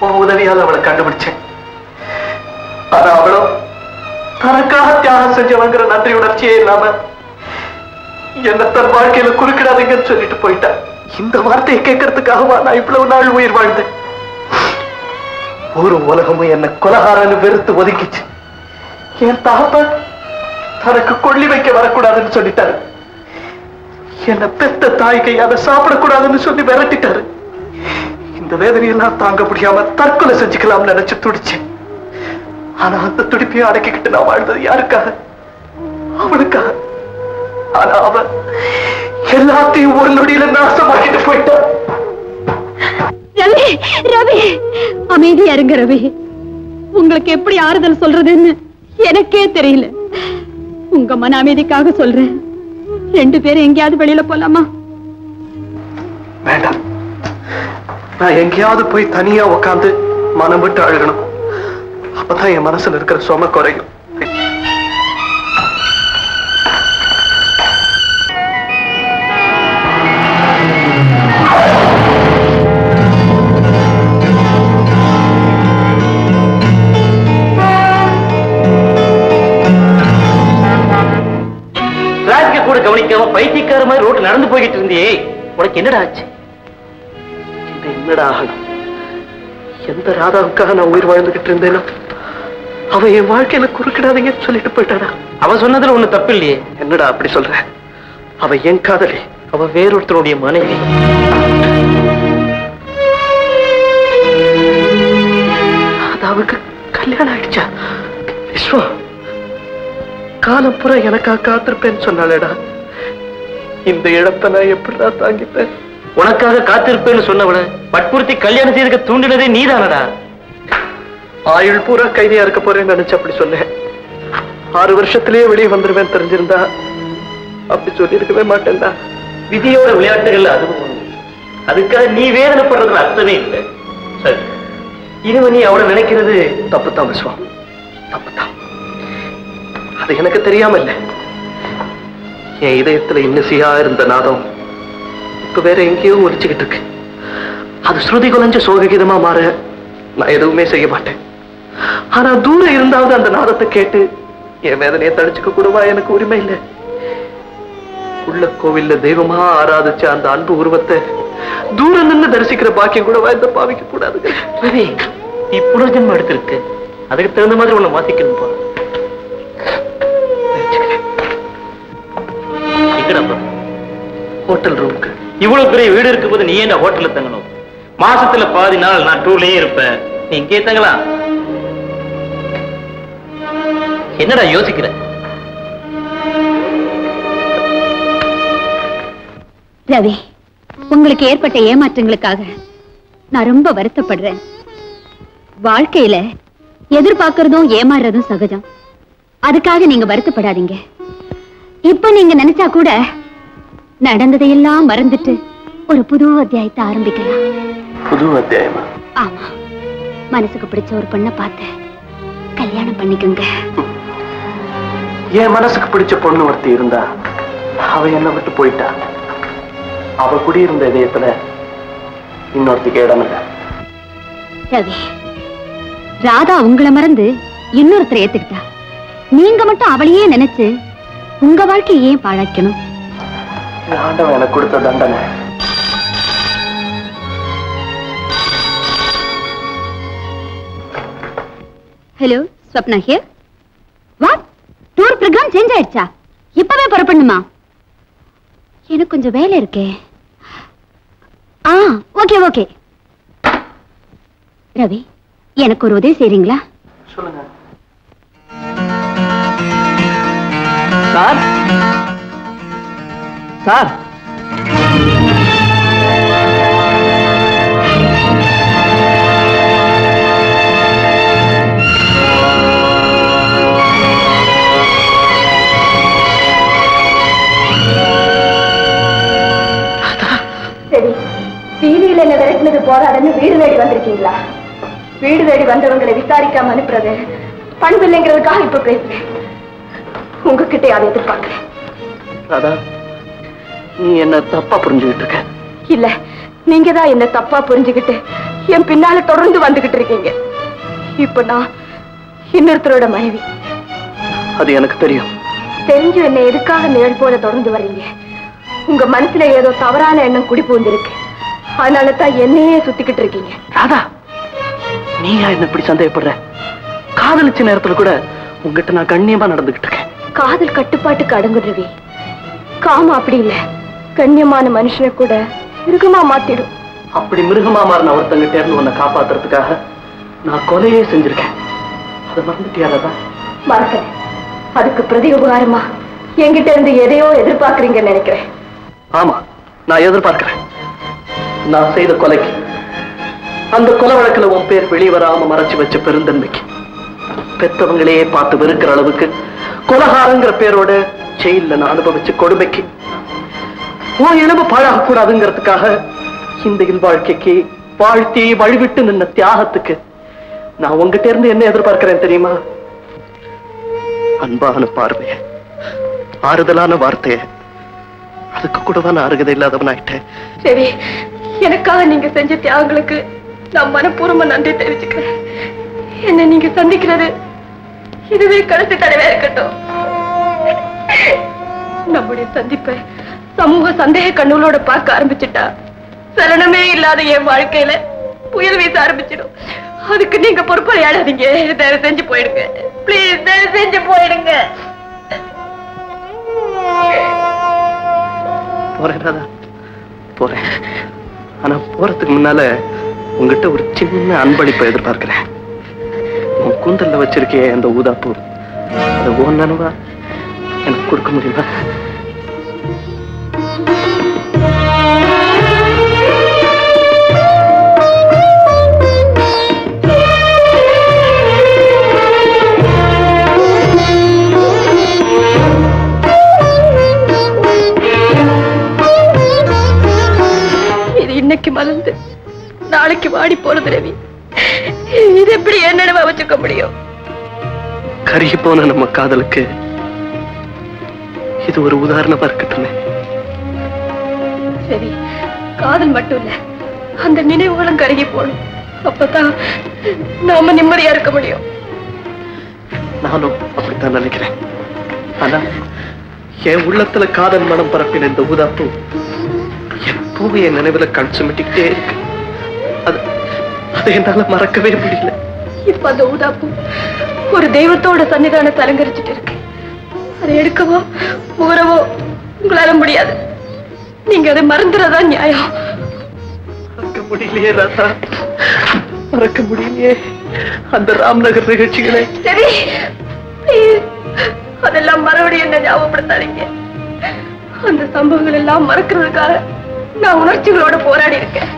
உன் உதவியால் அவளை கண்டுபிடிச்சேன். ஆனா அவளும் தனக்காக தியாகம் செஞ்சவங்கிற நன்றி உணர்ச்சியே இல்லாம என்ன தன் வாழ்க்கையில குறுக்கிடாதீங்கன்னு சொல்லிட்டு போயிட்டேன். இந்த வார்த்தையை கேட்கறதுக்காகவா நான் இவ்வளவு நாள் உயிர் வாழ்ந்தேன். ஒரு உலகமும் என்ன கொலகாரன்னு வெறுத்து ஒதுக்கிச்சு. என் தகப்பன் தனக்கு கொள்ளி வைக்க வரக்கூடாதுன்னு சொல்லிட்டாரு. என்ன பெத்த தாய்க்கு அதை சாப்பிடக்கூடாதுன்னு சொல்லி விரட்டிட்டாரு. இந்த வேதனையெல்லாம் தாங்க முடியாம தற்கொலை செஞ்சுக்கலாம்னு நினைச்சு துடிச்சேன். ஆனா அந்த துடிப்பையும் அடக்கிக்கிட்டு நான் வாழ்ந்தது யாருக்காக? அவளுக்காக. ஆனா அவன் எல்லாத்தையும் ஒரு நொடியில நாசமாக்கிட்டு போயிட்டான். ரவி ரவி அமைதியா இருங்க ரவி. உங்களுக்கு எப்படி ஆறுதல் சொல்றதுன்னு எனக்கே தெரியல. உங்க மன அமைதிக்காக சொல்றேன். 2 பேரும் எங்கேயாவது வெளியில போலாமா? வேண்டாம். நான் எங்கேயாவது போய் தனியா உட்காந்து மனம் விட்டு அழுகணும். அப்பதான் என் மனசுல இருக்கிற சுமை குறையும். கூட கவனிக்காம பைத்தியக்கார மாதிரி ரோட்ல நடந்து போய்கிட்டு இருந்தியே, உனக்கு என்னடா ஆச்சு? என்னடா ஆகணும்? எந்த ராதாவுக்காக நான் உயிர் வாழ்ந்துகிட்டு இருந்தேனோ அவன் என் வாழ்க்கையில குறுக்கிடாதீங்க சொல்லிட்டு போயிட்டாடா. அவன் சொன்னதுல ஒண்ணு தப்பு இல்லையே. என்னடா அப்படி சொல்ற? அவ என் காதலி. அவ வேறொருத்தருடைய மனைவி. ராதாவுக்கு கல்யாணம் ஆயிடுச்சா? விஸ்வா காலம் புற எனக்கா காத்திருப்பேன்னு சொன்னாலேடா. இந்த இழப்பை நான் எப்படிடா தாங்கிப்பேன்? உனக்காக காத்திருப்பேன்னு சொன்னவள வற்புறுத்தி கல்யாணம் செய்துக்க தூண்டினதே நீதானடா. ஆயுள் பூரா கைதியா இருக்க போறேன்னு நினைச்சு அப்படி சொன்னேன். 6 வருஷத்திலேயே வெளியே வந்துருவேன் தெரிஞ்சிருந்தா அப்படி சொல்லி இருக்கவே மாட்டேன்டா. விதியோட விளையாட்டுகள் அதுவும் ஒண்ணு. அதுக்காக நீ வேதனைப்படுறதுல அர்த்தமே இல்லை. சரி, இனிமே நீ அவளை நினைக்கிறது தப்புதான் விஸ்வா, தப்புதான். அது எனக்கு தெரியாம இல்லை. என் இதயத்துல இன்னசியா இருந்த நாதம் இப்ப வேற எங்கேயோ ஒலிச்சுக்கிட்டு இருக்கு. அது ஸ்ருதி குலைஞ்ச சோககீதமா மாற நான் எதுவுமே செய்ய மாட்டேன். ஆனா தூரம் இருந்தாவது அந்த நாதத்தை கேட்டு என் வேதனையை தடிச்சுக்க கூடவா எனக்கு உரிமை இல்லை? உள்ள கோவில்ல தெய்வமா ஆராதிச்ச அந்த அன்பு உருவத்தை தூரம் நின்று தரிசிக்கிற பாக்கியம் கூடவா இந்த பாவிக்க கூடாதுங்க. ரவி, நீ புனர்ஜன்மம் எடுத்திருக்கு. அதுக்கு தகுந்த மாதிரி உன்னை மாத்திக்கணும் போ. ஹோட்டல் ரூமுக்கு. இவ்வளவு பெரிய வீடு இருக்கும் போது நீ ஏன் ஹோட்டல்ல தங்கணும்? மாசத்துல பாதி நாள் நான் டூர்லயே இருப்பேன். நீ இங்கே தங்கலாம். என்னடா யோசிக்கிற? ரவி, உங்களுக்கு ஏற்பட்ட ஏமாற்றங்களுக்காக நான் ரொம்ப வருத்தப்படுறேன். வாழ்க்கையில எதிர்பார்க்கறதும் ஏமாறுறதும் சகஜம். அதுக்காக நீங்க வருத்தப்படாதீங்க. இப்ப நீங்க நினைச்சா கூட நடந்ததையெல்லாம் மறந்துட்டு ஒரு புது அத்தியாயத்தை ஆரம்பிக்கலாம். புது அத்தியாயமா? ஆமா, மனசுக்கு பிடிச்ச ஒரு பெண்ணை பார்த்தேன். கல்யாணம் பண்ணிக்கோங்க. என் மனசுக்கு பிடிச்ச பொண்ணு ஒருத்தி இருந்தா அவ என்ன விட்டு போயிட்டா. அவ குடியிருந்த இதயத்துல இன்னொருத்திக்கு இடம் இல்ல. ரவி, ராதா உங்களை மறந்து இன்னொருத்தரை ஏத்துக்கிட்டா. நீங்க மட்டும் அவளையே நினைச்சு உங்க வாழ்க்கையை ஏன் பாழாக்கணும்? ஆண்டவன் எனக்கு கொடுத்த தண்டனை. Hello, Swapna here. What? Tour program change ஆயிடுச்சா? இப்பவே புறப்படணுமா? எனக்கு கொஞ்சம் வேலை இருக்கே. Okay okay. ரவி, எனக்கு ஒரு உதவி செய்றீங்களா? சொல்லுங்க. சார் சார், சரி, வீதியில் என்ன விரட்டினது போராடன்னு வீடு தேடி வந்திருக்கீங்களா? வீடு தேடி வந்தவங்களை விசாரிக்காம அனுப்புறது பண்பு இல்லைங்கிறதுக்காக இப்ப பேசுறேன். உங்ககிட்ட அதை எதிர்பார்க்கிறேன். ராதா, நீ என்ன தப்பா புரிஞ்சுக்கிட்டு இருக்க. இல்ல, நீங்க தான் என்ன தப்பா புரிஞ்சுக்கிட்டு என் பின்னால தொடர்ந்து வந்துகிட்டு இருக்கீங்க. இப்ப நான் இன்னொருத்தரோட மனைவி. அது எனக்கு தெரியும். தெரிஞ்சு என்ன எதுக்காக நிழல் போல தொடர்ந்து வர்றீங்க? உங்க மனசுல ஏதோ தவறான எண்ணம் குடி பூந்திருக்கு. அதனால தான் என்னையே சுத்திக்கிட்டு இருக்கீங்க. ராதா, நீயா என்ன இப்படி சந்தேகப்படுற? காதலிச்ச நேரத்துல கூட உங்ககிட்ட நான் கண்ணியமா நடந்துகிட்டு இருக்கேன். காதல் கட்டுப்பாட்டுக்கு அடங்கும் ரவி. காமம் அப்படி இல்ல, கண்ணியமான மனுஷனை கூட மிருகமா மாத்திடும். அப்படி மிருகமா மாறின ஒருத்தங்கிட்ட இருந்து உன்னை காப்பாத்துறதுக்காக நான் கொலையே செஞ்சிருக்கேன். அதை மறந்துட்டியா ராதா? மறக்கிறேன். அதுக்கு பிரதி உபகாரமா என்கிட்ட இருந்து எதையோ எதிர்பார்க்கறீங்கன்னு நினைக்கிறேன். ஆமா, நான் எதிர்பார்க்கிறேன். நான் செய்த கொலைக்கு, அந்த கொலை வழக்குல உன் பேர் வெளியே வராம மறைச்சு வச்ச பெருந்தன்மைக்கு, பெத்தவங்களையே பார்த்து வெறுக்கிற அளவுக்கு கொலகாரங்கிற பேரோட ஜெயில நான் அனுபவிச்ச கொடுமைக்கு, உன் எலும்பு பாழாக கூடாதுங்கிறதுக்காக இந்த இல்வாழ்க்கைக்கு வாழ்த்தி வழிவிட்டு நின்ன தியாகத்துக்கு நான் உங்ககிட்ட இருந்து என்ன எதிர்பார்க்கிறேன் தெரியுமா? அன்பான பார்வைய, ஆறுதலான வார்த்தைய. அதுக்கு கூடவா நான் அருகதை இல்லாதவனாயிட்டேன். சரி, எனக்காக நீங்க செஞ்ச தியாகங்களுக்கு நான் மனப்பூர்வமா நன்றி தெரிவிச்சுக்கிறேன். என்ன நீங்க சந்திக்கிறது இதுவே கடைசி தடவையா இருக்கட்டும். நம்முடைய சந்திப்பை சமூக சந்தேக கண்ணுகளோட பார்க்க ஆரம்பிச்சுட்டா சலனமே இல்லாத என் வாழ்க்கையில புயல் வீச ஆரம்பிச்சிடும். அதுக்கு நீங்க பொறுப்பையாடாதீங்க. தயவு செஞ்சு போயிடுங்க. பிளீஸ், தயவு செஞ்சு போயிடுங்க. போறேன் ராதா, போறேன். ஆனா போறதுக்கு முன்னால உங்ககிட்ட ஒரு சின்ன அன்பளிப்பை எதிர்பார்க்கிறேன். உன் கூந்தல்ல வச்சிருக்கே அந்த ஊதாப்பூ, அதை ஓன் நனவா எனக்கு கொடுக்க முடியுமா? இன்னைக்கு மலர்ந்து நாளைக்கு வாடி போறது ரவி. இது எப்படி என்னவா வச்சுக்க முடியும்? கருகி போன நம்ம காதலுக்கு இது ஒரு உதாரணமா இருக்கட்டுமே. சரி, காதல் மட்டும் இல்ல, அந்த நினைவுகளும் கருகி போடும். அப்பதான் நாம நிம்மதியா இருக்க முடியும். நானும் அப்படித்தான் நினைக்கிறேன். ஆனா என் உள்ளத்துல காதல் மனம் பரப்பின இந்த ஊதாப்பூ எப்பவும் என் நினைவுல கண் சுமிட்டிக்கிட்டே இருக்கு. அதை என்னால மறக்கவே முடியல. இப்ப அந்த ஊதாப்பூ ஒரு தெய்வத்தோட சன்னிதானத்தை அலங்கரிச்சுட்டு இருக்கு. அதை எடுக்கவோ முகரவோ உங்களால முடியாது. நீங்க அதை மறந்துறதா நியாயம். மறக்க முடியலையே ராதா, மறக்க முடியலையே அந்த ராம்நகர் நிகழ்ச்சிகளை. சரி, அதெல்லாம் மறுபடியும் என்ன ஞாபகப்படுத்தாதீங்க. அந்த சம்பவங்கள் எல்லாம் மறக்கிறதுக்காக நான் உணர்ச்சிகளோட போராடி இருக்கேன்.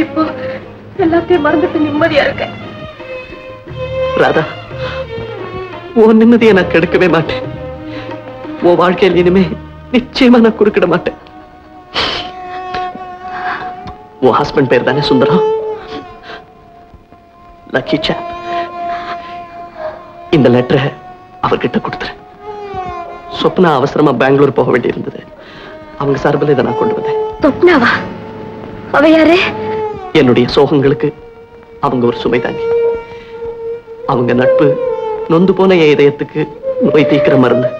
இப்போ எல்லாத்தையும் மறந்துட்டு நிம்மதியா இருக்கேன். ராதா, உன் நிம்மதியை நான் கெடுக்கவே மாட்டேன். உன் வாழ்க்கையில் இனிமே நிச்சயமா நான் குறுக்கிட மாட்டேன். உன் ஹஸ்பண்ட் பேர் தானே சுந்தரம்? லக்கி சாப். இந்த லெட்டரை அவர்கிட்ட கொடுத்துறேன். சொப்னா அவசரமா பெங்களூர் போக வேண்டி இருந்தது. அவங்க சார்பில் இதை நான் கொண்டு வந்தேன். சொப்னாவா? அவ யாரு? என்னுடைய சோகங்களுக்கு அவங்க ஒரு சுமை தாங்கி. அவங்க நட்பு நொந்து போன என் இதயத்துக்கு நோய் தீக்கிற மருந்து.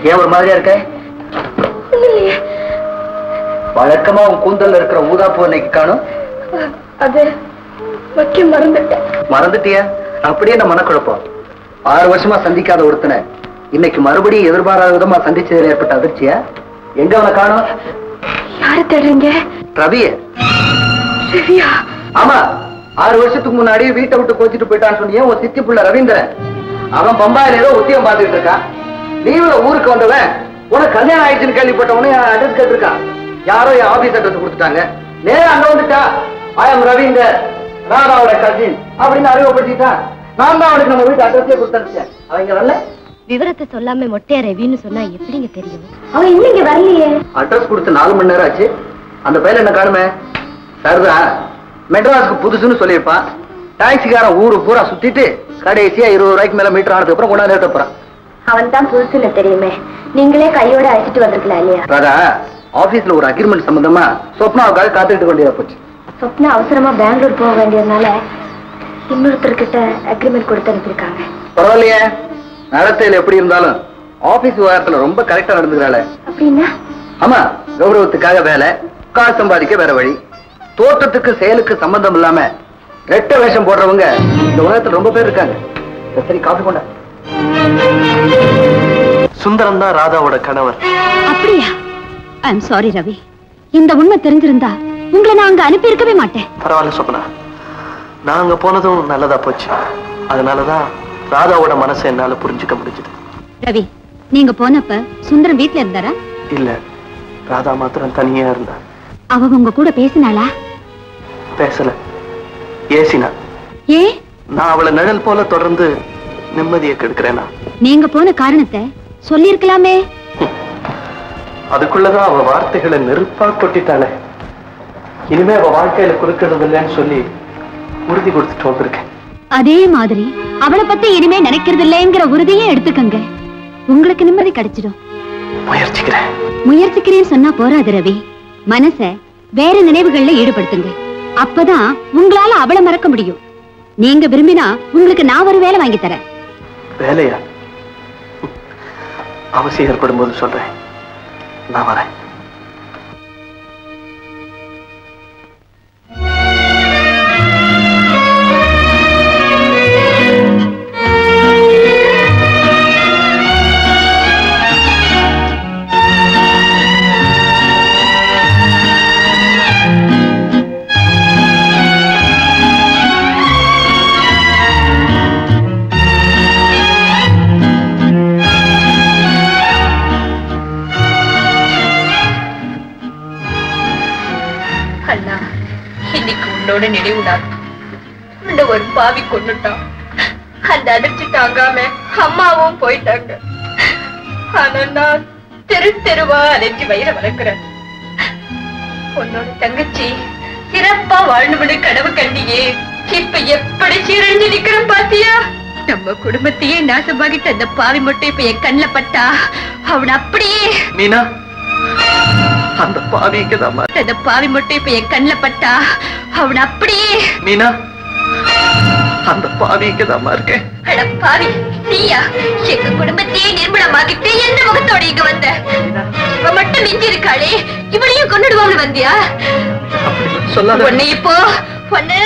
ஏன் ஒரு மாதிரியா இருக்க? வழக்கமா உன் கூந்தல்ல இருக்கிற ஊதாப்பூ இன்னைக்கு காணும். அது வைக்க மறந்துட்டேன். மறந்துட்டியா? அப்படியே நான் மனக்குழப்பம். 6 வருஷமா சந்திக்காத ஒருத்தனை இன்னைக்கு மறுபடியும் எதிர்பாராத விதமா சந்திச்சதில் ஏற்பட்ட அதிர்ச்சியா? எங்க அவனை காணும்? யாரை தேடுறீங்க? ரவிய. ரவியா? ஆமா, 6 வருஷத்துக்கு முன்னாடி வீட்டை விட்டு கோச்சிட்டு போயிட்டான்னு சொன்னியே உன் சித்தி புள்ள ரவீந்திரன். அவன் பம்பாயில ஏதோ உத்தியம் பார்த்துட்டு இருக்கான். லீவுல ஊருக்கு வந்தவன் உனக்கு கல்யாணம் ஆயிடுச்சுன்னு கேள்விப்பட்டவனே அட்ரஸ் கேட்டிருக்கான். யாரோ என் ஆபீஸ் அட்ரஸ் கொடுத்துட்டாங்க. நேரம் அங்க வந்துட்டா, ஐ எம் ரவீந்தர், ராதாவோட கசின் அப்படின்னு அறிமுகப்படுத்திட்டான். நான் தான் அவனுக்கு நம்ம வீட்டு அட்ரஸே கொடுத்தேன். அவங்க வரல. விவரத்தை சொல்லாம மொட்டையா ரவின்னு சொன்னா எப்படிங்க தெரியும்? அவன் இன்னைக்கு வரலையே. அட்ரஸ் கொடுத்து 4 மணி நேரம் ஆச்சு. அந்த பையன் என்ன காணுமே? சரிதான், மெட்ராஸுக்கு புதுசுன்னு சொல்லியிருப்பான். டாக்ஸிக்காரன் ஊரு பூரா சுத்திட்டு கடைசியா 20 ரூபாய்க்கு மேல மீட்டர் ஆனதுக்கு அப்புறம் கொண்டாந்து ஏற்ற போறான். அவன் தான் புதுசுன்னு தெரியுமே, நீங்களே கையோட அழைச்சிட்டு வந்திருக்கலாம் இல்லையா? ராதா, ஆபீஸ்ல ஒரு அக்ரிமெண்ட் சம்பந்தமா சொப்னாவுக்காக காத்துக்கிட்டு வேண்டியதா போச்சு. சொப்னா அவசரமா பெங்களூர் போக வேண்டியதுனால இன்னொருத்தர்கிட்ட அக்ரிமெண்ட் கொடுத்து அனுப்பியிருக்காங்க. பரவாயில்லையே, நடத்தையில எப்படி இருந்தாலும் ஆபீஸ் விவகாரத்துல ரொம்ப கரெக்டா நடந்துக்கிறாளே. அப்படின்னா? ஆமா, கௌரவத்துக்காக வேலை, காசு சம்பாதிக்க வேற வழி. தோற்றத்துக்கு செயலுக்கு சம்பந்தம் இல்லாம ரெட்ட வேஷம் போடுறவங்க இந்த உலகத்துல ரொம்ப பேர் இருக்காங்க. சரி, காசு கொண்ட. சுந்தரம் தான் ராதாவோட கணவர். அப்படியா? ஐ எம் சாரி ரவி, இந்த உண்மை தெரிஞ்சிருந்தா உங்களை நான் அங்க அனுப்பி இருக்கவே மாட்டேன். பரவாயில்ல சொப்பனா, நான் அங்க போனதும் நல்லதா போச்சு. அதனாலதான் ராதாவோட மனசை என்னால புரிஞ்சுக்க முடிஞ்சது. ரவி, நீங்க போனப்ப சுந்தரம் வீட்டுல இருந்தாரா? இல்ல, ராதா மாத்திரம் தனியா இருந்தா. அவ உங்க கூட பேசினாளா? பேசல, ஏசினா. ஏ? நான் அவளை நிழல் போல தொடர்ந்து நிம்மதியை கெடுக்கிறேனா? நீங்க போன காரணத்தை சொல்லி இருக்கலாமே. அதுக்குள்ளதான் அவ வார்த்தைகளை நெருப்பா கொட்டிட்டாளே. இனிமே அவ வாழ்க்கையில குறுக்கிறது இல்லைன்னு சொல்லி உறுதி கொடுத்துட்டு வந்திருக்கேன். அதே மாதிரி அவளை பத்தி இனிமே நினைக்கிறது இல்லைங்கிற உறுதியே எடுத்துக்கங்க. உங்களுக்கு நிம்மதி கிடைச்சிடும். முயற்சிக்கிறேன்னு சொன்னா போராது ரவி. மனச வேற நினைவுகள்ல ஈடுபடுத்துங்க. அப்பதான் உங்களால அவளை மறக்க முடியும். நீங்க விரும்பினா உங்களுக்கு நான் ஒரு வேலை வாங்கி தரேன். வேலையா? அவசியம் ஏற்படும் போது சொல்றேன், நான் வரேன். நினைவுடாது ஒரு பாவி கொண்டுட்டான். அந்த அதிர்ச்சி தாங்காம அம்மாவும் போயிட்டாங்க. ஆனா நான் தெரு தெருவா அலைஞ்சி வயிற வளர்க்கிறேன். உன்னோட தங்கச்சி சிறப்பா வாழ்ந்துவிடு கனவு கண்டியே. இப்ப எப்படி சீரழிஞ்சு நிக்கிறோம் பாத்தியா? நம்ம குடும்பத்தையே நாசமாகிட்டு அந்த பாவி மட்டும் இப்ப என் கண்ணில் பட்டா அவன் அப்படியே. மீனா, அந்த பாவிக்குதான். அந்த பாவி மட்டும் இப்ப என் கண்ணில் பட்டா அவன் அப்படியே. மீனா, அந்த பாவிக்குதான் இருக்கேன். அட பாவி, நீயா எங்க குடும்பத்தையே நிர்மலமாகிட்டு எந்த முகத்தோட இங்க வந்த? இவ மட்டும் மிஞ்சி இருக்காளே, இவளையும் கொண்டுடுவாங்க வந்தியா? சொல்லாத. ஒண்ணு இப்போ ஒண்ணு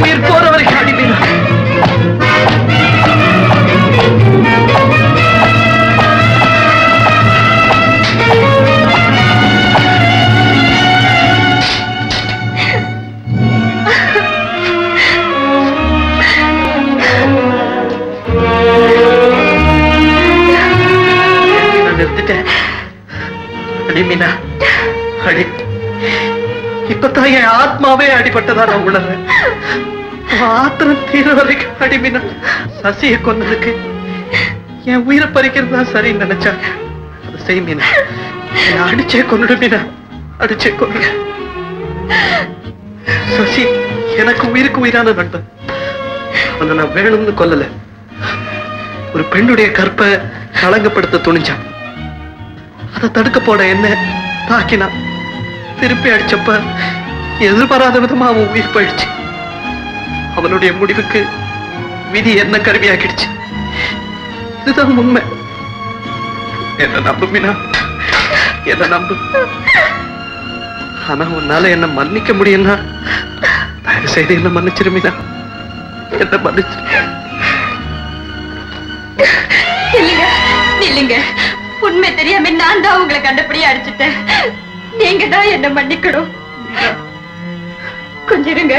உயிர் போற வரைக்கும் அடி மீனா. வந்துட்டேன். அடி மீனா, அடி. இப்பதான் என் ஆத்மாவே அடிபட்டதா நான் உணர்றேன். ஆத்திரம் தீர வரைக்கும் அடி மீனா. சசியை கொன்னதுக்கு என் உயிரை பறிக்கிறது தான் சரின்னு நினைச்சாங்க. அது செய் மீனா. அடிச்சே கொன்னுடு மீனா, அடிச்சே கொன்னுடு. சசி எனக்கு உயிருக்கு உயிரான நண்பன். அவனை நான் வேணும்னு கொல்லல. ஒரு பெண்ணுடைய கற்பை களங்கப்படுத்த துணிஞ்சான். அதை தடுக்க போட என்ன தாக்கினா. திருப்பி அடிச்சப்ப எதிர்பாராத விதமா அவன் உயிர் போயிடுச்சு. அவனுடைய முடிவுக்கு விதி என்ன கருவியாக்கிடுச்சு. இதுதான் உண்மை. என்ன நம்பு மீனா, என்ன நம்பு. ஆனா உன்னால என்ன மன்னிக்க முடியும்னா தயவு செய்து என்ன மன்னிச்சிரு மீனா, என்ன மன்னிச்சிரு. இல்லைங்க, உண்மை தெரியாம நான் தான் உங்களை கண்டபடியே அடிச்சுட்டேன். நீங்க தான் என்ன மன்னிக்கணும். கொஞ்சம் இருங்க.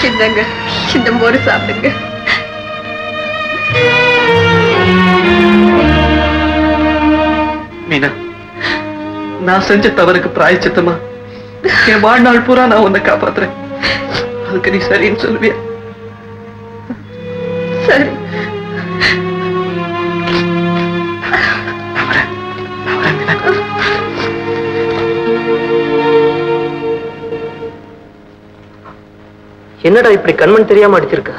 இந்தங்க, இந்த மோரு சாப்பிடுங்க. மீனா, நான் செஞ்ச தவறுக்கு பிராயச்சித்தமா என் வாழ்நாள் பூரா நான் உன்னை காப்பாத்துறேன். அதுக்கு நீ சரின்னு சொல்லுவியா? சரி. என்னடா இப்படி கண்மண் தெரியாம அடிச்சிருக்க?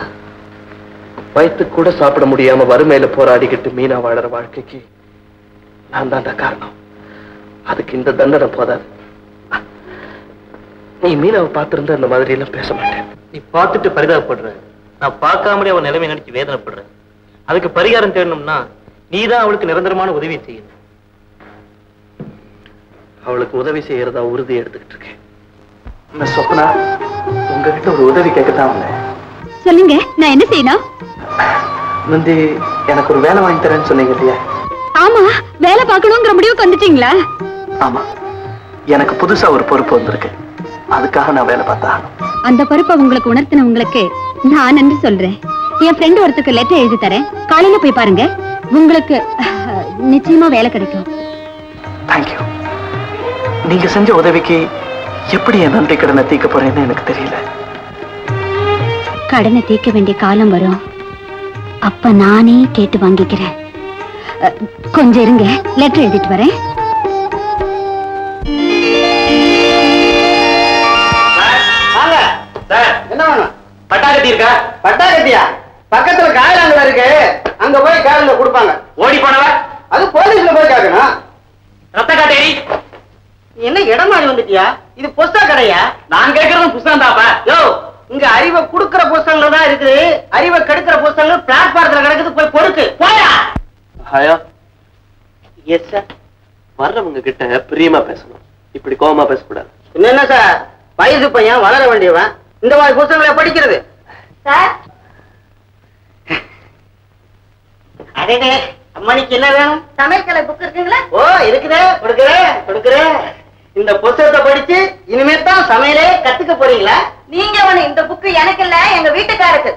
வயிற்றுக்கு கூட சாப்பிட முடியாம வறுமையில போராடிக்கிட்டு மீனா வாழற வாழ்க்கைக்கு நான் தான்டா காரணம். அதுக்கு இந்த தண்டனை போதாது. நீ மீனாவை பார்த்திருந்தா இந்த மாதிரி எல்லாம் பேச மாட்டேன். நீ பார்த்துட்டு பரிதாபப்படுற, நான் பார்க்காமலே அவன் நிலைமை நினைச்சு வேதனைப்படுறேன். அதுக்கு பரிகாரம் தேடணும்னா நீதான் அவளுக்கு நிரந்தரமான உதவி செய்யணும். அவளுக்கு உதவி செய்யறதா உறுதி எடுத்துக்கிட்டு இருக்கேன். சொப்னா, உங்ககிட்ட ஒரு உதவி கேட்கத்தான் வந்தேன். சொல்லுங்க, நான் என்ன செய்யணும்? முந்தி எனக்கு ஒரு வேலை வாங்கி தரேன்னு சொன்னீங்க இல்லையா? ஆமா, வேலை பார்க்கணுங்கிற முடிவுக்கு வந்துட்டீங்களா? ஆமா, எனக்கு புதுசா ஒரு பொறுப்பு வந்திருக்கு. அதுக்காக நான் வேலை பார்த்தா. அந்த பொறுப்பை உங்களுக்கு உணர்த்தின உங்களுக்கு நான் நன்றி சொல்றேன். என் ஃப்ரெண்ட் ஒருத்தருக்கு லெட்டர் எழுதி தரேன். காலையில போய் பாருங்க, உங்களுக்கு நிச்சயமா வேலை கிடைக்கும். தேங்க்யூ. நீங்க செஞ்ச உதவிக்கு எப்படி என் நன்றி கடனை தீர்க்க போறேன்னு எனக்கு தெரியல. கடனை தீர்க்க வேண்டிய காலம் வரும், அப்ப நானே கேட்டு வாங்கிக்கிறேன். கொஞ்சம் இருங்க, லெட்டர் எழுதிட்டு வரேன். என்ன வேணும்? பட்டாக்கத்தி இருக்கா? பட்டாக்கத்தியா? பக்கத்துல காயலாங்கல இருக்கு, அங்க போய் காயல கொடுப்பாங்க. ஓடி போனவ அது போலீஸ்ல போய் கேட்கணும். ரத்த காட்டேரி என்ன இடம் மாறி வந்துட்டியா? இது புஸ்தக கடையா? நான் கேட்கறது புஸ்தகம் தாப்பா. யோ, இங்க அறிவை குடுக்கிற புஸ்தகங்கள் தான் இருக்குது, அறிவை கெடுக்கிற புஸ்தகங்கள் பிளாட்பாரத்துல கிடக்குது. போய் பொறுக்கு போயா. ஹாயா. Yes sir. வர்றவங்க கிட்ட பிரியமா பேசணும், இப்படி கோவமா பேசக்கூடாது. என்ன சார், வயசு பையன் வளர வேண்டியவன், இந்த மாதிரி புத்தகங்களை படிக்கிறது சார். அதே அம்மனிக்கு என்ன வேணும்? சமையல்கலை புக் இருக்குங்களா? ஓ, இருக்குதே, கொடுக்குறேன். இந்த புத்தகத்தை படிச்சு இனிமே தான் சமையலே கத்துக்க போறீங்களா? நீங்க ஒண்ணு, இந்த புக்கு எனக்கு இல்ல, எங்க வீட்டுக்காருக்கு.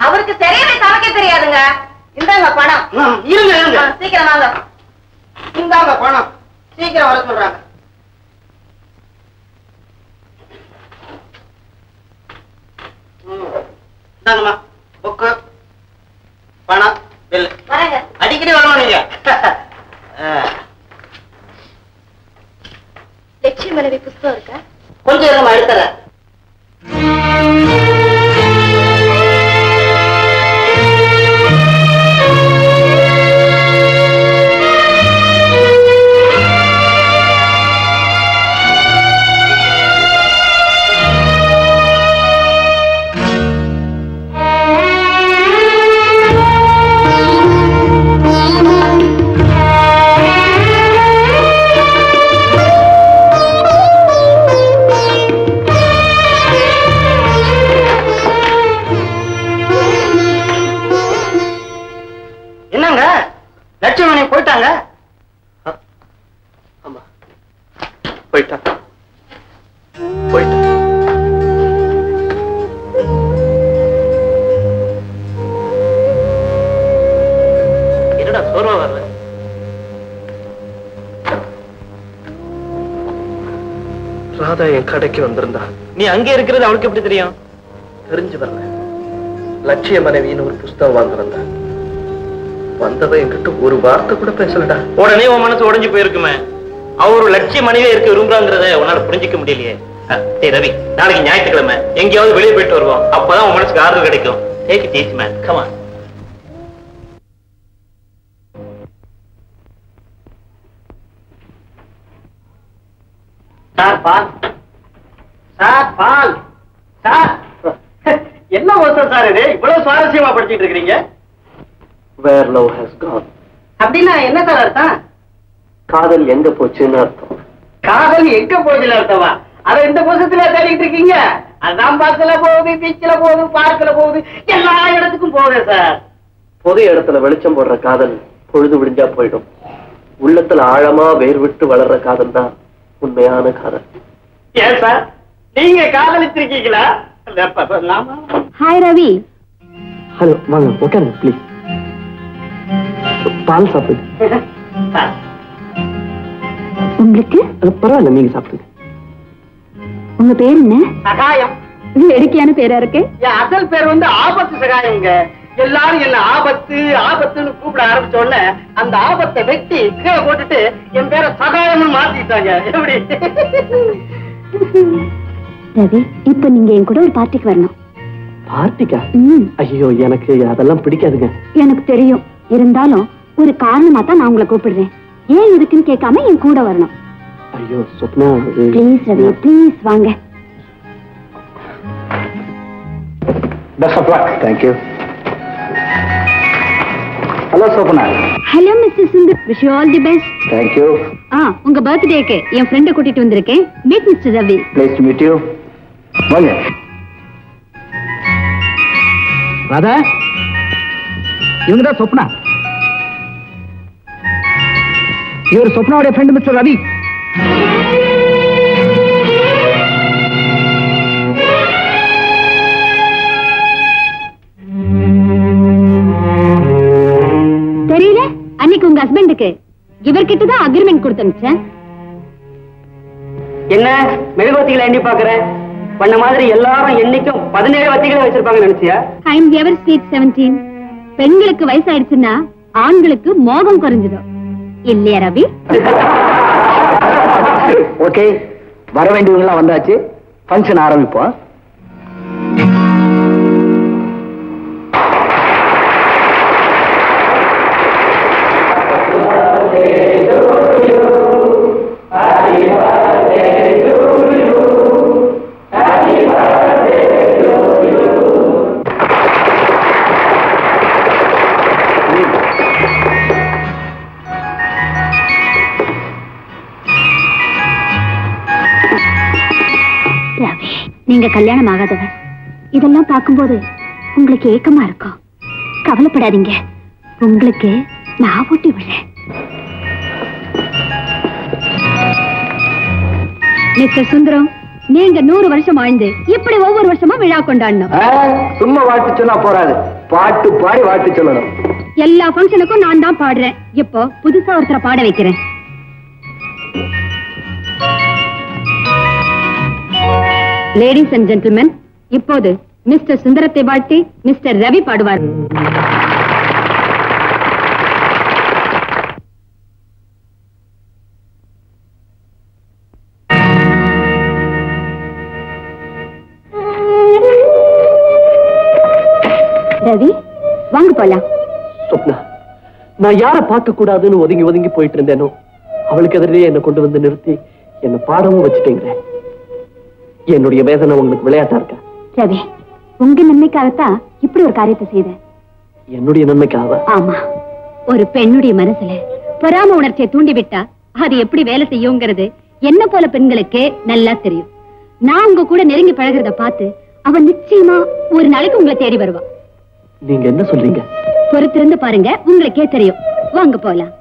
அவருக்கு சரியாவே சமைக்க தெரியாதுங்க. இந்தாங்க பணம். இருங்க, சீக்கிரம் வாங்க. இந்தாங்க பணம், சீக்கிரம் வர சொல்றாங்க. இந்தாங்கம்மா, புக்கு, பணம், பில். வரேங்க. அடிக்கடி வரணும் நீங்க. லட்சுமி மனைவி புஸ்தகம் இருக்கா? கொஞ்சம் இருமா, எடுத்துறேன். ராதா என் கடைக்கு வந்திருந்தா. நீ அங்கே இருக்கிறது அவளுக்கு எப்படி தெரியும்? தெரிஞ்சு வரல. லட்சிய மனைவின்னு ஒரு புஸ்தகம் வாங்குறதா வந்தவ என்கிட்ட ஒரு வார்த்தை கூட பேசலடா. உடனே உன் மனசு உடைஞ்சு போயிருக்குமே. அவர் ஒரு லட்சிய மனைவியே இருக்க விரும்புறாங்கிறத உன்னால புரிஞ்சிக்க முடியலையே. சரி ரவி, நாளைக்கு ஞாயிற்றுக்கிழமை எங்கேயாவது வெளியே போயிட்டு வருவோம். அப்பதான் உன் மனசுக்கு ஆறுதல் கிடைக்கும். Take it easy man, come on. Sir பால், சார் பால், சார் என்ன ஓசம் சார் இது? இவ்வளவு சுவாரஸ்யமா படிச்சிட்டு இருக்கீங்க. Where love has gone. அப்படின்னா என்ன சார் அர்த்தம்? காதல் எங்க போச்சுன்னு அர்த்தம். காதல் எங்க போச்சுன்னு அர்த்தமா? அதை இந்த புத்தகத்துல தேடிட்டு இருக்கீங்க. அதான் பஸ்ல போகுது, பீச்சில போகுது, பார்க்கல போகுது, எல்லா இடத்துக்கும் போகுது சார். பொது இடத்துல வெளிச்சம் போடுற காதல் பொழுது விடிஞ்சா போயிடும். உள்ளத்துல ஆழமா வேர் விட்டு வளர்ற காதல் தான் உண்மையான காதல். ஏன் சார் நீங்க காதலிச்சிருக்கீங்களா? ஹாய் ரவி. ஹலோ, வாங்க உட்காருங்க ப்ளீஸ். பால் சாப்பிடுங்க. உங்களுக்கு பரவாயில்ல, நீங்க சாப்பிடுங்க. உங்க பேர் என்ன? சகாயம். வேடிக்கையான பேரா இருக்கு. என் அசல் பேர் ஆபத்து சகாயங்க. எல்லாரும் என்ன ஆபத்து ஆபத்துன்னு கூப்பிட ஆரம்பிச்ச உடனே அந்த ஆபத்தை வெட்டி கீழே போட்டுட்டு என் பேரை சகாயம்னு மாத்திட்டாங்க. எப்படி? ரவி, இப்ப நீங்க என் கூட ஒரு பார்ட்டிக்கு வரணும். பார்ட்டிக்கா? ஐயோ, எனக்கு அதெல்லாம் பிடிக்காதுங்க. எனக்கு தெரியும். இருந்தாலும் ஒரு காரணமா தான் நான் உங்களை கூப்பிடுறேன். ஏன் இருக்குன்னு கேட்காம என் கூட வரணும். ஐயோ சொப்னா, ப்ளீஸ் ரவி, ப்ளீஸ் வாங்க. Best of luck. Thank you. Hello Shobana. Hello mister Sundar, wish you all the best. Thank you. உங்க பர்த்டேக்கு என் ஃப்ரெண்ட கூட்டிட்டு வந்திருக்கேன். Meet mister Ravi. Pleased to meet you. வாங்க. ராதா, இவங்கதான் சொப்னா. இவர் சொப்னாவுடைய ஃப்ரெண்ட் மிஸ்டர் ரவி. தெரியல, அன்னைக்கு உங்க ஹஸ்பண்டுக்கு இவர்கிட்ட தான் அக்ரிமெண்ட் கொடுத்தேன். என்ன மெழுகுவத்திகளை எண்ணி பாக்குறேன்? பண்ண மாதிரி எல்லாரும் என்னைக்கும் 17 வத்திகளை வச்சிருப்பாங்க நினைச்சியா? I am ever sweet 17. பெண்களுக்கு வயசாயிடுச்சுன்னா ஆண்களுக்கு மோகம் குறைஞ்சிடும் இல்லையா ரவி? ஓகே, வர வேண்டியவங்க எல்லாம் வந்தாச்சு. ஃபங்க்ஷன் ஆரம்பிப்போம். நீங்க கல்யாணம் ஆகாதவர். இதெல்லாம் பார்க்கும்போது உங்களுக்கு ஏக்கமா இருக்கும். கவலைப்படாதீங்க, உங்களுக்கு நான் ஊட்டி விடுறேன். மிஸ்டர் சுந்தரம், நீங்க 100 வருஷம் வாழ்ந்து இப்படி ஒவ்வொரு வருஷமா விழா கொண்டாடணும். சும்மா வாழ்த்து சொன்னா போறாது, பாட்டு பாடி வாழ்த்து சொல்லணும். எல்லா ஃபங்க்ஷனுக்கும் நான் தான் பாடுறேன். இப்போ புதுசா ஒருத்தரை பாட வைக்கிறேன். லேடிஸ் அண்ட் ஜென்டில்மென், இப்போது மிஸ்டர் சுந்தரத்தை வாழ்த்தி மிஸ்டர் ரவி பாடுவார். ரவி, வாங்க போலாம். சொப்னா, நான் யாரை பார்க்க கூடாதுன்னு ஒதுங்கி ஒதுங்கி போயிட்டு இருந்தேனோ அவளுக்கு எதிரே என்னை கொண்டு வந்து நிறுத்தி என்ன பாடவும் வச்சுட்டீங்க. என்னுடைய வேதனை உங்களுக்கு விளையாட்டா இருக்கா? ரவி, உங்க நன்மைக்காகத்தான் இப்படி ஒரு காரியத்தை செய்த. என்னுடைய நன்மைக்காக? ஆமா. ஒரு பெண்ணுடைய மனசுல பொறாம உணர்ச்சியை தூண்டிவிட்டா அது எப்படி வேலை செய்யுங்கிறது என்ன போல பெண்களுக்கே நல்லா தெரியும். நான் உங்க கூட நெருங்கி பழகிறத பார்த்து அவன் நிச்சயமா ஒரு நாளைக்கு உங்களை தேடி வருவா. நீங்க என்ன சொல்றீங்க? பொறுத்திருந்து பாருங்க, உங்களுக்கே தெரியும். வாங்க போலாம்.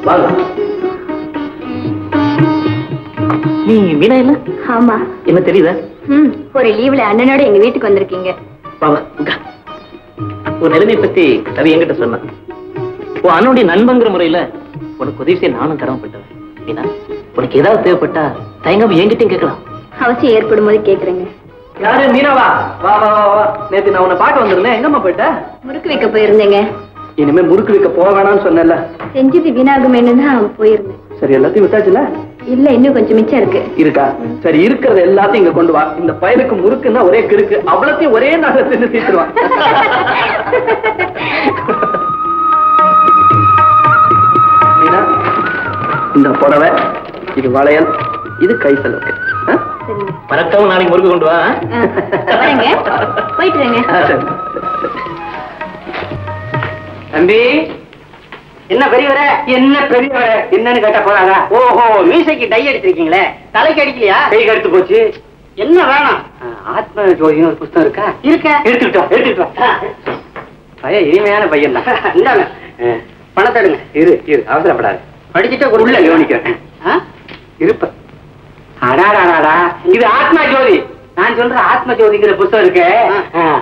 வாங்க. நீ வீணா இல்ல? ஆமா. என்ன தெரியுதா? ஒரு லீவ்ல அண்ணனோட எங்க வீட்டுக்கு வந்திருக்கீங்க. உன் நிலைமை பத்தி ரவி என்கிட்ட சொன்ன. உன் அண்ணனுடைய நண்பங்கிற முறையில உனக்கு உதவி செய்ய நானும் கடமைப்பட்டவன். மீனா, உனக்கு ஏதாவது தேவைப்பட்டா தயங்காம என்கிட்டயும் கேட்கலாம். அவசியம் ஏற்படும் போது கேக்குறேங்க. யாரு? மீனாவா? வா வா வா வா. நேத்து நான் உன்னை பார்க்க வந்திருந்தேன். எங்கம்மா போயிட்ட? முறுக்கு வைக்க போயிருந்தேங்க. இனிமே முறுக்கு வைக்க போக வேணாம்னு சொன்னல. செஞ்சது வீணாகுமேன்னு தான் போயிருந்தேன். சரி, எல்லாத்தையும் விட்டாச்சுல? இல்ல, இன்னும் கொஞ்சம் மிச்சம் இருக்கு. இருக்கா? சரி, இருக்கிறத எல்லாத்தையும் இங்க கொண்டு வா. இந்த பயலுக்கு முறுக்குன்னா ஒரே கிறுக்கு, அவ்வளத்தையும் ஒரே நாள தின்னு தீத்துருவான். மீனா, இந்த புடவை, இது வளையல், இது கை செலவு. மறக்காம நாளைக்கு முறுக்கு கொண்டு வா. போயிட்டு தம்பி, என்ன பெரியவர? என்ன பெரியவர? என்னன்னு கேட்ட போறாங்க. ஓஹோ, மீசைக்கு டை அடிச்சிருக்கீங்களே, தலைக்கு அடிக்கலையா? கை கடுத்து போச்சு. என்ன வேணும்? ஆத்ம ஜோதின்னு ஒரு புத்தகம் இருக்கா? இருக்க. எடுத்துக்கிட்டோம். பையன் இனிமையான பையன் தான். இந்தாங்க, பணத்தை எடுங்க. இரு, அவசரப்படாது. படிச்சுட்டு உள்ள கவனிக்கிறேன். இருப்ப. அடாடாடா, இது ஆத்மா ஜோதி. நான் சொல்ற ஆத்ம ஜோதிங்கிற புத்தகம் இருக்கு.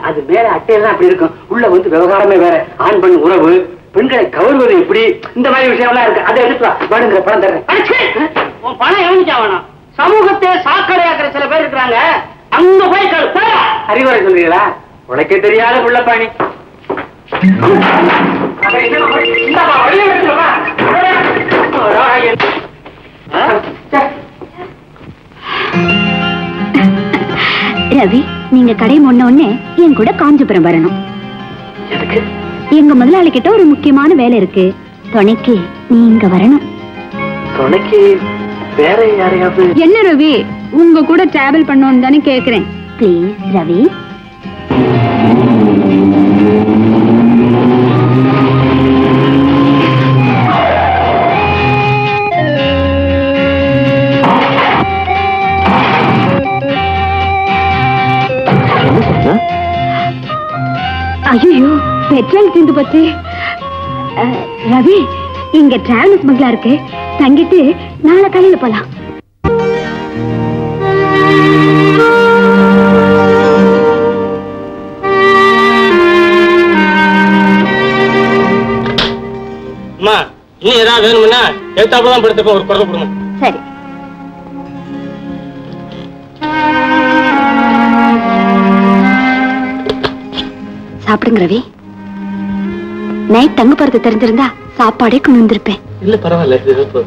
அது மேல அட்டையெல்லாம் அப்படி இருக்கும். உள்ள வந்து விவகாரமே வேற. ஆண் பெண் உறவு, பெண்களை கவர்வது எப்படி, இந்த மாதிரி விஷயம் எல்லாம் இருக்கு. அதை எடுத்து வேணுங்கிற பணம் தர்றேன். உன் பணம் எவனிச்சா வேணும்? சமூகத்தை சாக்கடையாக்குற சில பேர் இருக்கிறாங்க. அங்க போய் அறிவுரை சொல்றீங்களா? உனக்கே தெரியாத புள்ளப்பாணி. ரவி, நீங்க கடை முன்னே என் கூட காஞ்சிபுரம் வரணும். எங்க முதலாளி கிட்ட ஒரு முக்கியமான வேலை இருக்கு. துணைக்கு நீங்க வரணும். துணைக்கு வேற யாரையாவது? என்ன ரவி, உங்க கூட டிராவல் பண்ணணும் தானே கேக்குறேன். ப்ளீஸ் ரவி. ஐயோ, பெட்ரோல் தீர்ந்து போச்சு. ரவி, இங்க டிராவல்ஸ் பங்களா இருக்கு, தங்கிட்டு நாளை காலையில போலாம். அம்மா, இன்னும் ஏதாவது வேணும்னா எடுத்தாப்புல தான் படுத்துப்போம். ஒரு குரல் கொடுங்க. சரி. சாப்பிடுங்க ரவி. நைட் தங்க போறது தெரிஞ்சிருந்தா சாப்பாடே கொண்டு வந்திருப்பேன். இல்ல, பரவாயில்ல.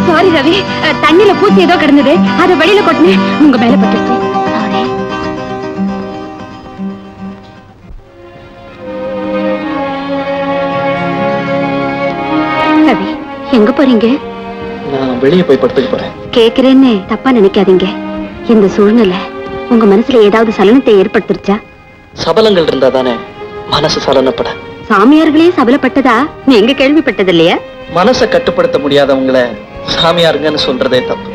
சாரி ரவி, தண்ணியில பூச்சி ஏதோ கிடந்தது, அதை வெளியில கொட்டினேன், உங்க மேல பட்டுருச்சு. ரவி, எங்க போறீங்க? நான் வெளியே போய் படுத்துக்க போறேன். கேக்குறேன்னு தப்பா நினைக்காதீங்க. இந்த சூழ்நிலை உங்க மனசுல ஏதாவது சலனத்தை ஏற்படுத்திருச்சா? சபலங்கள் இருந்தா தானே மனசு சலனப்பட. சாமியார்களே சபலப்பட்டதா நீங்க கேள்விப்பட்டது இல்லையா? மனசை கட்டுப்படுத்த முடியாதவங்களை சாமியாருங்கன்னு சொல்றதே தப்பு.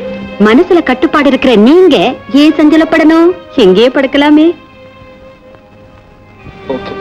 மனசுல கட்டுப்பாடு இருக்கிற நீங்க ஏன் சஞ்சலப்படணும்? எங்கேயே படுக்கலாமே. ஓகே.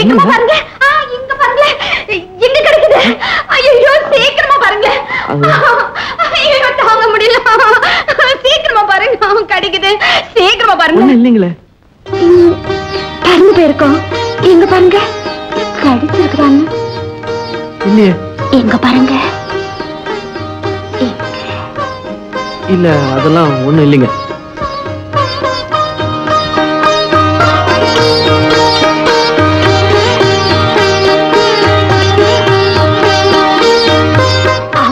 சீக்கிரமா பாருங்க. இங்க பாருங்க, எங்க கிடைக்குது? ஐயோ சீக்கிரமா பாருங்க. ஐயோ தாங்க முடியல. சீக்கிரமா பாருங்க, கிடைக்குது. சீக்கிரமா பாருங்க. இல்லீங்களே, பறந்து போயிருக்கோம். எங்க பாருங்க, கடிச்சிருக்குறாங்க. இல்லையே. எங்க பாருங்க. இல்ல, அதெல்லாம் ஒண்ணும் இல்லைங்க. அப்பா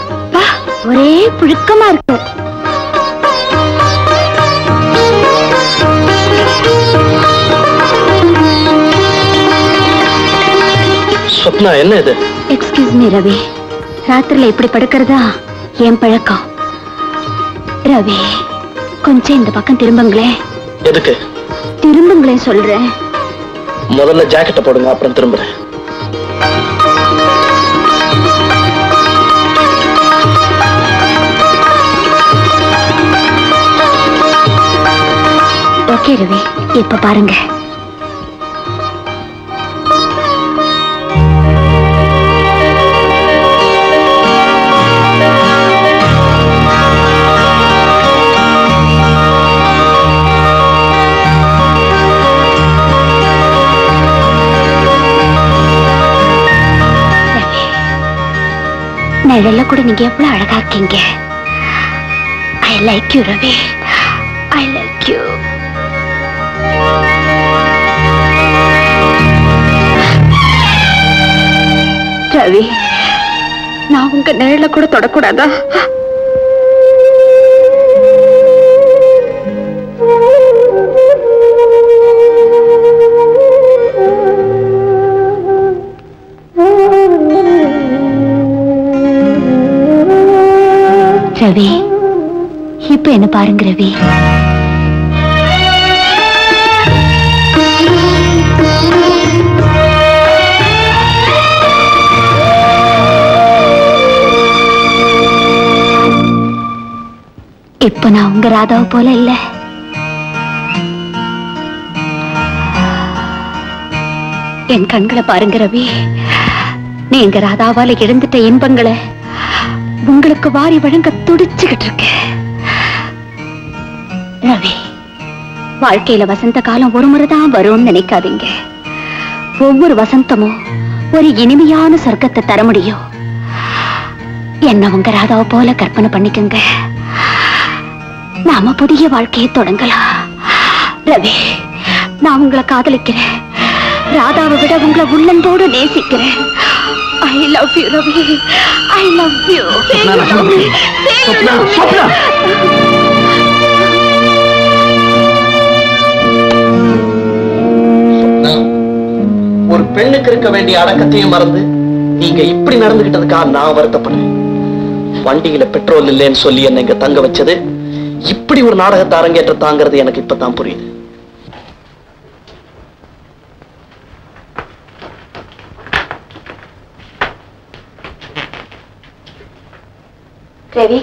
ஒரே புழுக்கமா இருக்கு. சொப்னா, என்ன இது? எக்ஸ்கியூஸ் மீ ரவி, ராத்திரில இப்படி படுக்கிறதா என் பழக்கம். ரவி, கொஞ்சம் இந்த பக்கம் திரும்புங்களே. எதுக்கு? திரும்புங்களே சொல்றேன். முதல்ல ஜாக்கெட்டை போடுங்க, அப்புறம் திரும்புறேன். ஓகே ரவி, இப்ப பாருங்க. நிழல்ல கூட நீங்க எவ்வளவு அழகா இருக்கீங்க. I like you Ravi, I like you. Ravi, நான் உங்க நிழல்ல கூட தொடக்கூடாதா? ரவி, இப்ப என்ன பாருங்க ரவி. இப்ப நான் உங்க ராதாவை போல இல்ல. என் கண்களை பாருங்க ரவி. நீங்க ராதாவால இழந்துட்ட இன்பங்களை உங்களுக்கு வாரி வழங்க துடிச்சுக்கிட்டு இருக்க. ரவி, வாழ்க்கையில வசந்த காலம் ஒரு முறைதான் வரும்னு நினைக்காதீங்க. ஒவ்வொரு வசந்தமும் ஒரு இனிமையான சொர்க்கத்தை தர முடியும். என்ன உங்க ராதாவை போல கற்பனை பண்ணிக்கங்க. நாம புதிய வாழ்க்கையை தொடங்கலாம். ரவி, நான் உங்களை காதலிக்கிறேன். ராதாவை விட உங்களை உள்ளன்போடு நேசிக்கிறேன். I love you, Ravi. I love you. ஒரு பெண்ணுக்கு இருக்க வேண்டிய அடக்கத்தையும் மறந்து நீங்க இப்படி நடந்துகிட்டதுக்காக நான் வருத்தப்படுறேன். வண்டியில பெட்ரோல் இல்லைன்னு சொல்லி என்ன இங்க தங்க வச்சது இப்படி ஒரு நாடகத்தை அரங்கேற்ற தாங்கிறது எனக்கு இப்பதான் புரியுது. ரவி,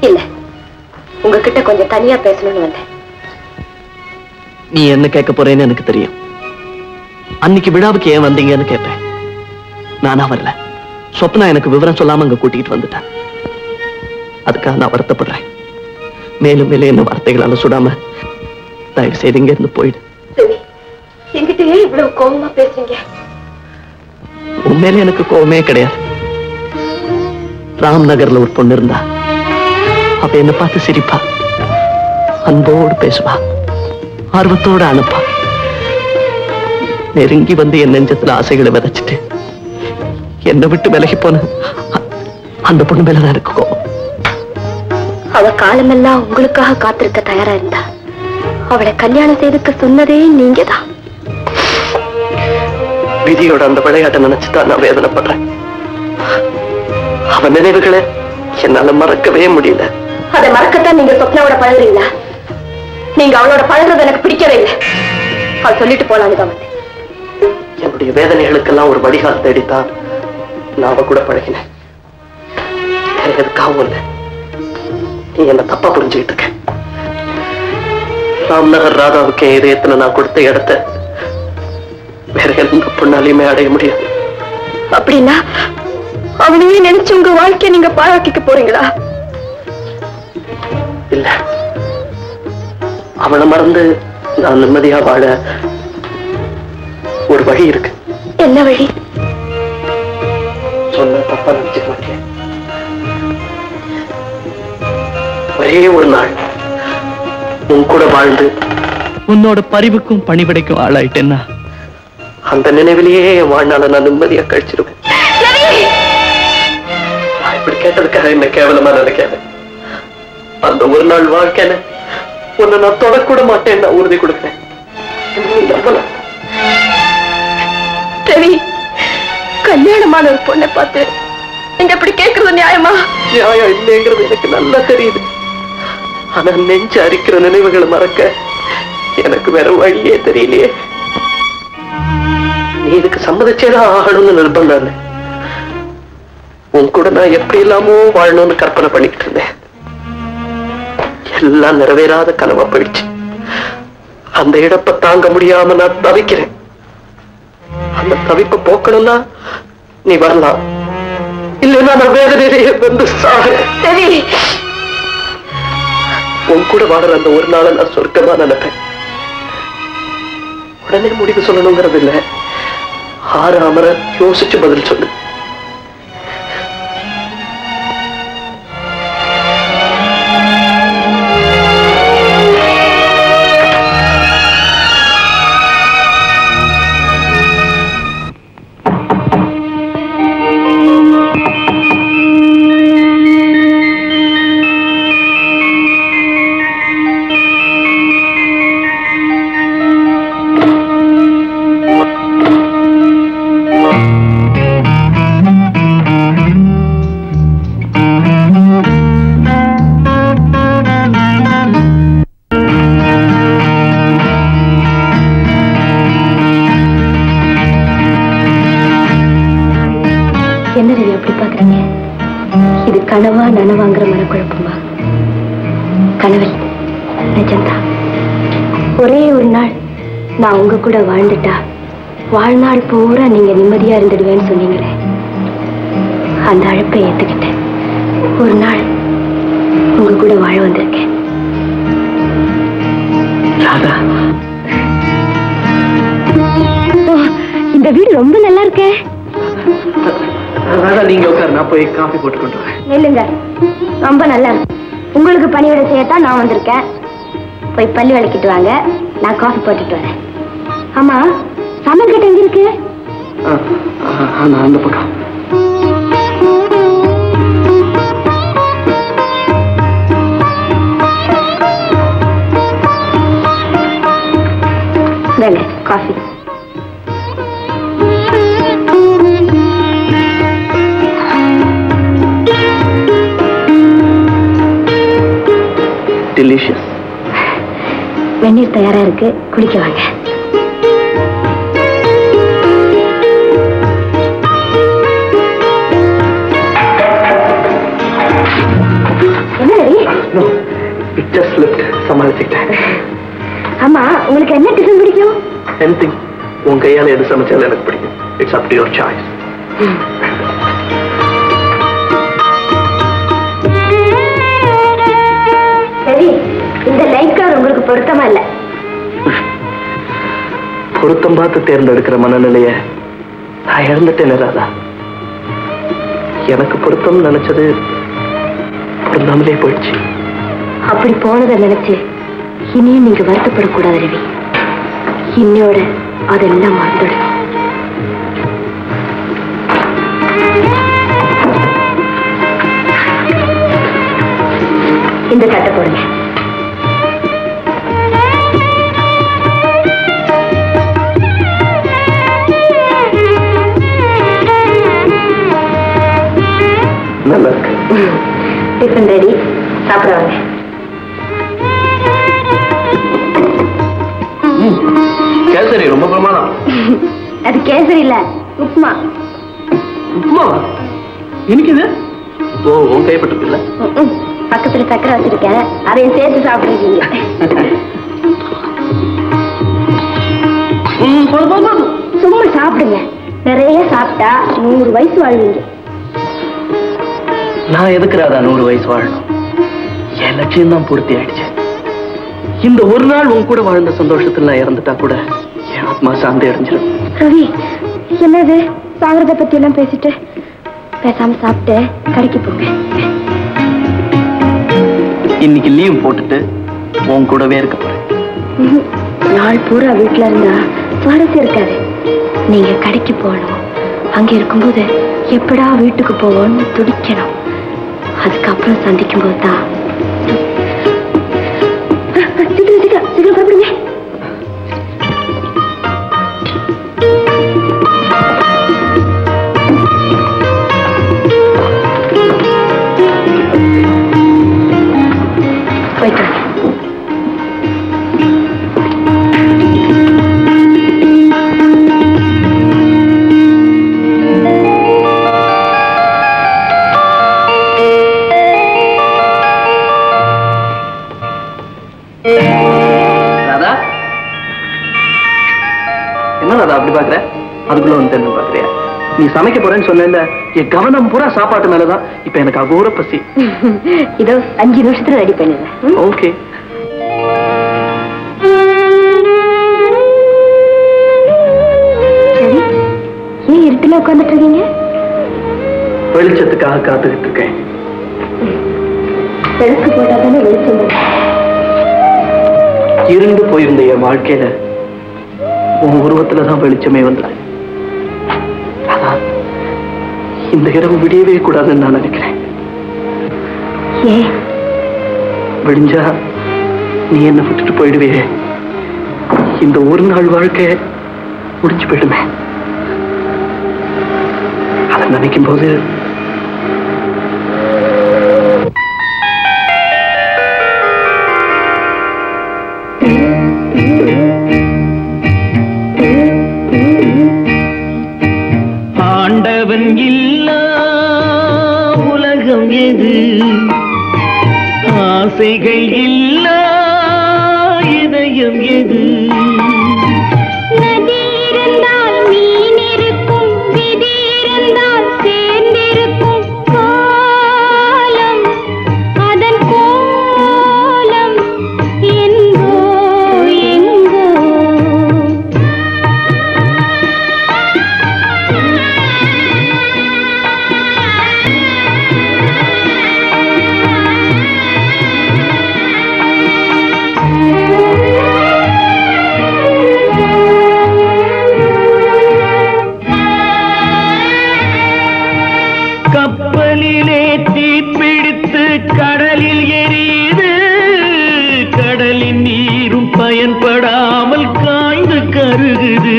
இல்ல, உங்ககிட்ட கொஞ்சம் தனியா பேசணும்னு வந்தேன். நீ என்ன கேட்க போறேன்னு எனக்கு தெரியும். அன்னைக்கு விழாவுக்கு ஏன் வந்தீங்கன்னு கேட்பேன். நானா வரல, சொப்னா எனக்கு விவரம் சொல்லாம அங்க கூட்டிட்டு வந்துட்டேன். அதுக்காக நான் வருத்தப்படுறேன். மேலும் மேலே என்ன வார்த்தைகளால சுடாம தயவு செய்து இங்க இருந்து போயிடு. என்கிட்ட ஏன் இவ்வளவு கோபமா பேசுறீங்க? உண்மையில எனக்கு கோபமே கிடையாது. ராம் நகர்ல ஒரு பொண்ணு இருந்தா, அப்ப என்ன பார்த்து சிரிப்பா, அன்போடு பேசுவா, ஆர்வத்தோடு அனுப்பா. நெருங்கி வந்து என் நெஞ்சத்துல ஆசைகளை விதைச்சிட்டு என்னை விட்டு விலகி போன அந்த பொண்ணு மேலதான் எனக்கு கோபம். அவ காலமெல்லாம் உங்களுக்காக காத்திருக்க தயாரா இருந்தா அவளை கல்யாணம் செய்துக்க சொன்னதே நீங்க தான். விதியோட அந்த விளையாட்டை நினைச்சுதான் நான் வேதனைப்படுறேன். அவன் நினைவுகளை என்னால மறக்கவே முடியல. அதை மறக்கத்தான் நீங்க சொப்னாவோட பழகுறீங்களா? நீங்க அவளோட பழகுறது எனக்கு பிடிக்கவே இல்லை. அவ சொல்லிட்டு போலான்னு என்னுடைய வேதனைகளுக்கெல்லாம் ஒரு வடிகால் தேடித்தான் நான் அவ கூட பழகினேன். வேற எதுக்காகவும் இல்லை. நீ என்ன தப்பா புரிஞ்சுக்கிட்டு இருக்க. ராம்நகர் ராதாவுக்கு இதயத்துல நான் கொடுத்த இடத்தை வேற எந்த பொண்ணாலையுமே அடைய முடியாது. அப்படின்னா அவனையே நினைச்சு உங்க வாழ்க்கைய நீங்க பாழாக்கிக்க போறீங்களா? இல்ல, அவனை மறந்து நான் நிம்மதியா வாழ ஒரு வழி இருக்கு. என்ன வழி? சொன்ன தப்பா நினைச்சுக்க மாட்டேன். ஒரே ஒரு நாள் உன் கூட வாழ்ந்து உன்னோட பரிவுக்கும் பணிவிடைக்கும் ஆளாயிட்டேன்னா அந்த நினைவிலேயே என் வாழ்நாள நான் நிம்மதியா கழிச்சிருவேன். நான் இப்படி கேட்டதுக்காக என்ன கேவலமா நினைக்காத. அந்த ஒரு நாள் வாழ்க்கையில உன்னை நான் தொடக்கூட மாட்டேன், நான் உறுதி கொடுக்கிறேன். ரவி, கல்யாணமான ஒரு பொண்ணை பார்த்து நீங்க இப்படி கேட்கறது நியாயமா? நியாயம் இல்லைங்கிறது எனக்கு நல்லா தெரியுது. ஆனா நெஞ்சு அரிக்கிற நினைவுகளை மறக்க எனக்கு வேற வழியே தெரியலையே. நீ இதுக்கு சம்மதிச்சேதான் ஆகணும்னு நிர்பந்தம் இல்லை. உன் கூட நான் எப்படி இல்லாமோ வாழணும்னு கற்பனை பண்ணிக்கிட்டு இருந்தேன். எல்லாம் நிறைவேறாத கனவா போயிடுச்சு. அந்த இழப்பை தாங்க முடியாம நான் தவிக்கிறேன். அந்த தவிப்பை போக்கணும்னா நீ வரலாம், இல்லைன்னா நான் வேதனையிலேயே வந்து சாகிறேன். உன் கூட வாடுற அந்த ஒரு நாளை நான் சொர்க்கமா நினைப்பேன். உடனே முடிவு சொல்லணுங்கிறது இல்ல, ஆறு அமர யோசிச்சு பதில் சொல்லு. கனவா நனவாங்கிற மனக்குழப்பமா? கனவில் நிஜம்தான். ஒரே ஒரு நாள் நான் உங்க கூட வாழ்ந்துட்டா வாழ்நாள் பூரா நீங்க நிம்மதியா இருந்துடுவேன்னு சொன்னீங்களே, அந்த அழைப்பை ஏத்துக்கிட்டேன். ஒரு நாள் உங்க கூட வாழ வந்திருக்கேன். இந்த வீடு ரொம்ப நல்லா இருக்கே. நீங்க உட்கார், நான் போய் காஃபி போட்டு கொண்டு வரேன். இல்லைங்க, ரொம்ப நல்லா இருக்கு. உங்களுக்கு பணிவிடை செய்யத்தான் நான் வந்திருக்கேன். போய் பல்லு விளக்கிட்டு வாங்க, நான் காஃபி போட்டுட்டு வரேன். ஆமா, சமையல் கட்டு எங்க இருக்கு? அந்த பக்கம். காஃபி. டெலிஷியஸ். வெந்நீர் தயாரா இருக்கு, குடிக்க வாங்க. சமாளிச்சுக்கிட்டேன். ஆமா, உங்களுக்கு என்ன டிஃபன் பிடிக்கும்? எனிதிங். உன் கையால எது சமைச்சாலும் எனக்கு பிடிக்கும். It's up to your choice. சரி, இந்த லைட் கலர் உங்களுக்கு பொருத்தமா இல்ல. பொருத்தம் பார்த்து தேர்ந்தெடுக்கிற மனநிலைய நான் இழந்துட்டேன் ராதா. எனக்கு பொருத்தம் நினைச்சது பொருந்தாமலே போயிடுச்சு. அப்படி போனதை நினைச்சு இனியும் நீங்க வருத்தப்படக்கூடாது ரவி. இன்னையோட அதெல்லாம் மறந்துடும். இந்த தட்டை போடுங்க. நல்லா இருக்கு. டிஃபன் ரெடி, சாப்பிட வாங்க. கேசரி ரொம்ப பிரமாதம். அது கேசரி இல்ல, உப்மா. உப்மா எனக்கு இது? ஓ, உன் கைப்பட்டு இல்ல? பக்கத்துல சக்கரை வச்சிருக்கேன், அதையும் சேர்த்து சாப்பிடுறீங்க. சும்மா சாப்பிடுங்க, நிறைய சாப்பிட்டா 100 வயசு வாழ்வீங்க. நான் எதுக்குறாதா 100 வயசு வாழணும்? என் லட்சியம் தான் பூர்த்தி ஆயிடுச்சு. இந்த ஒரு நாள் உன் கூட வாழ்ந்த சந்தோஷத்துல நான் இறந்துட்டா கூட என் ஆத்மா சாந்தி அடைஞ்சிடும். ரவி, என்னது சாகிறத பத்தி எல்லாம் பேசிட்டு பேசாம சாப்பிட்டு கடைக்கு போங்க. இன்னைக்கு லீவ் போட்டுட்டு உன் கூடவே இருக்க போறேன். நாள் பூரா வீட்டுல இருந்தா சுவாரஸ்யம் இருக்காது. நீங்க கடைக்கு போகணும். அங்க இருக்கும்போது எப்படா வீட்டுக்கு போவோம்னு துடிக்கணும். அதுக்கப்புறம் சந்திக்கும் போது தான் சீக்கிரம் சாப்பிடுங்க. போயிட்டு அப்படி பாக்குற, அதுக்குள்ள வந்து என்ன பாக்குறியா? நீ சமைக்க போறேன்னு சொன்ன, என் கவனம் பூரா சாப்பாட்டு மேலதான். இப்ப எனக்கு அகோர பசி. இதோ 5 நிமிஷத்துல ரெடி பண்ணிடுறேன். ஓகே. சரி, ஏன் இருட்டுல உட்காந்துட்டு இருக்கீங்க? வெளிச்சத்துக்காக காத்துக்கிட்டு இருக்கேன். விளக்கு போட்டா தானே வெளிச்சம். இருண்டு போயிருந்த என் வாழ்க்கையில உன் உருவத்துலதான் வெளிச்சமே வந்தது. அதான் இந்த இரவு விடியவே கூடாதுன்னு நான் நினைக்கிறேன். விடிஞ்சா நீ என்ன விட்டுட்டு போயிடுவே. இந்த ஒரு நாள் வாழ்க்கை முடிஞ்சு போயிடுமே. அதை நினைக்கும் போது ஆண்டவன் இல்லா உலகம் எது, ஆசைகள் இல்லா இதயம் எது. நதி இருந்தால் மீன் இருக்கும், விதி இருந்தால் சேர்ந்திருக்கும் காலம், அதன் கோலம் எங்கோ எங்கோ. கப்பலிலே தீப்பிடித்து கடலில் எரியுது, கடலின் நீரும் பயன்படாமல் காய்ந்து கருகுது.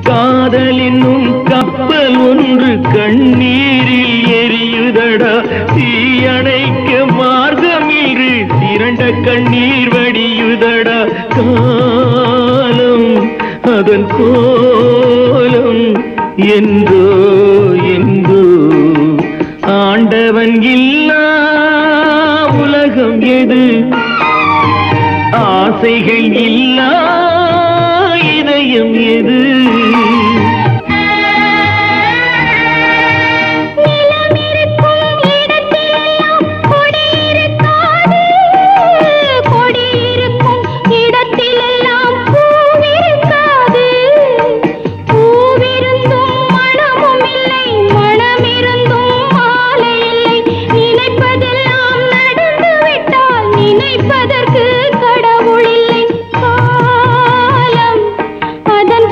காதல் என்னும் கப்பல் ஒன்று கண்ணீரில் எரியுதடா, தீயணைக்க மார்க்கமின்றி திரண்ட கண்ணீர் வடியுதடா. காலம் அதன் கோலம் என்றோ என்றோ. ஆண்டவன் இல்லா உலகம் எது, ஆசைகள் இல்லா இதயம் எது. நினைப்பதற்கு கடவுள் இல்லை. காலம் அதன்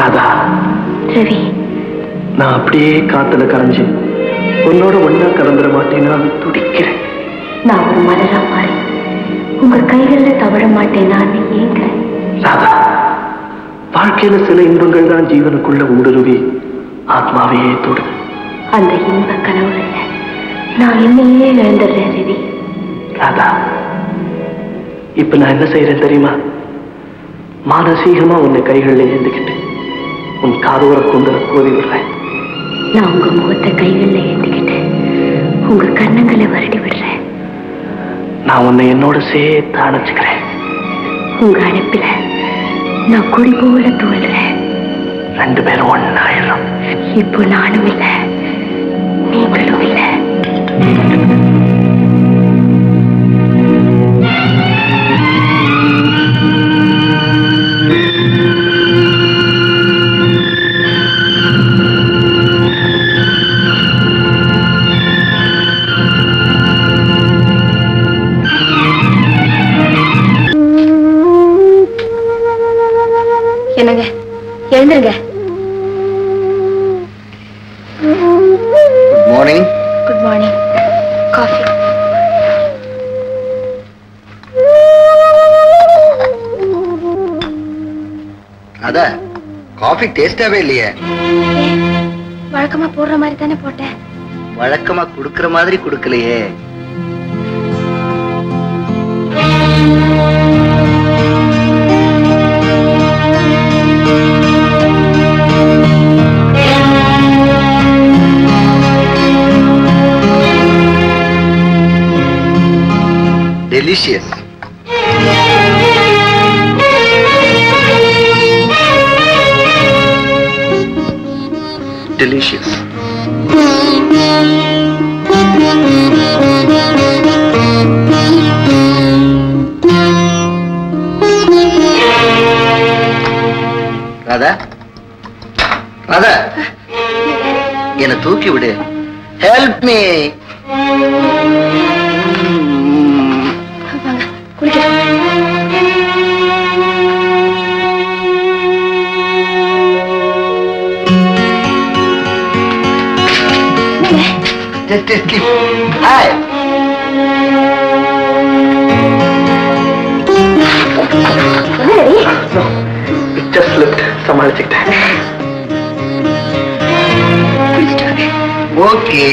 ராதா, ரவி, நான் அப்படியே காத்துல கரைஞ்சு உன்னோட ஒன்னா கலந்துட மாட்டேன்னு நான் துடிக்கிறேன். நான் ஒரு மலரா மாறி உங்க கைகள்ல தவழ மாட்டேனான்னு ஏங்குறேன். ராதா, வாழ்க்கையில சில இன்பங்கள் தான் ஜீவனுக்குள்ள ஊடுருவி ஆத்மாவையே தொடுது. அந்த இன்ப கனவுகள்ல நான் என்னையே இழந்துடுறேன் ரவி. ராதா, இப்ப நான் என்ன செய்யறேன் தெரியுமா? மானசீகமா உன்னை கைகள்ல ஏந்திக்கிட்டு உன் காதோர கூந்தல கோதி விடுறேன். நான் உங்க முகத்தை கைகள்ல ஏந்திக்கிட்டு உங்க கண்ணங்களை வருடி விடுறேன். நான் உன்னை என்னோட சேர்த்து அணைச்சுக்கிறேன். உங்க அணைப்பில நான் கொடி போல துவல்றேன். 2 பேரும் ஒன்னாயிரம். இப்போ நானும் இல்ல, நீங்களும் இல்ல. என்னங்க, எழுந்துருங்க. Good morning. Good morning. Coffee. Radha, coffee டேஸ்டாவே இல்லையே. வழக்கமா போடுற மாதிரி தானே போட்டேன். வழக்கமா குடுக்கற மாதிரி குடுக்கலையே. Delicious. Delicious. ராதா, ராதா, என்னை தூக்கி விடு. Help me. Just sleep. Hi. No, it just slipped. சமாளிச்சுக்கிட்டேன். Okay.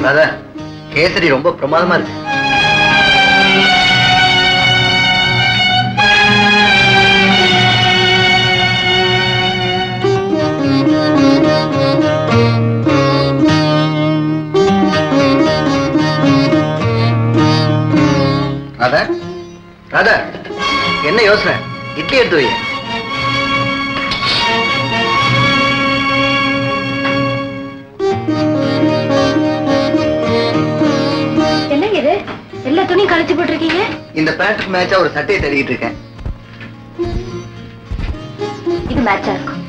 Radha, kesari ரொம்ப பிரமாதமா இருக்கு. ராதா, ராதா, என்ன யோசனை? இட்லி எடுத்து வை. என்னங்க இது? எல்லா துணியும் கழிச்சு போட்டிருக்கீங்க. இந்த பேண்ட்டுக்கு மேட்சா ஒரு சட்டையை தேடிட்டு இருக்கேன். இது மேட்சா இருக்கும்.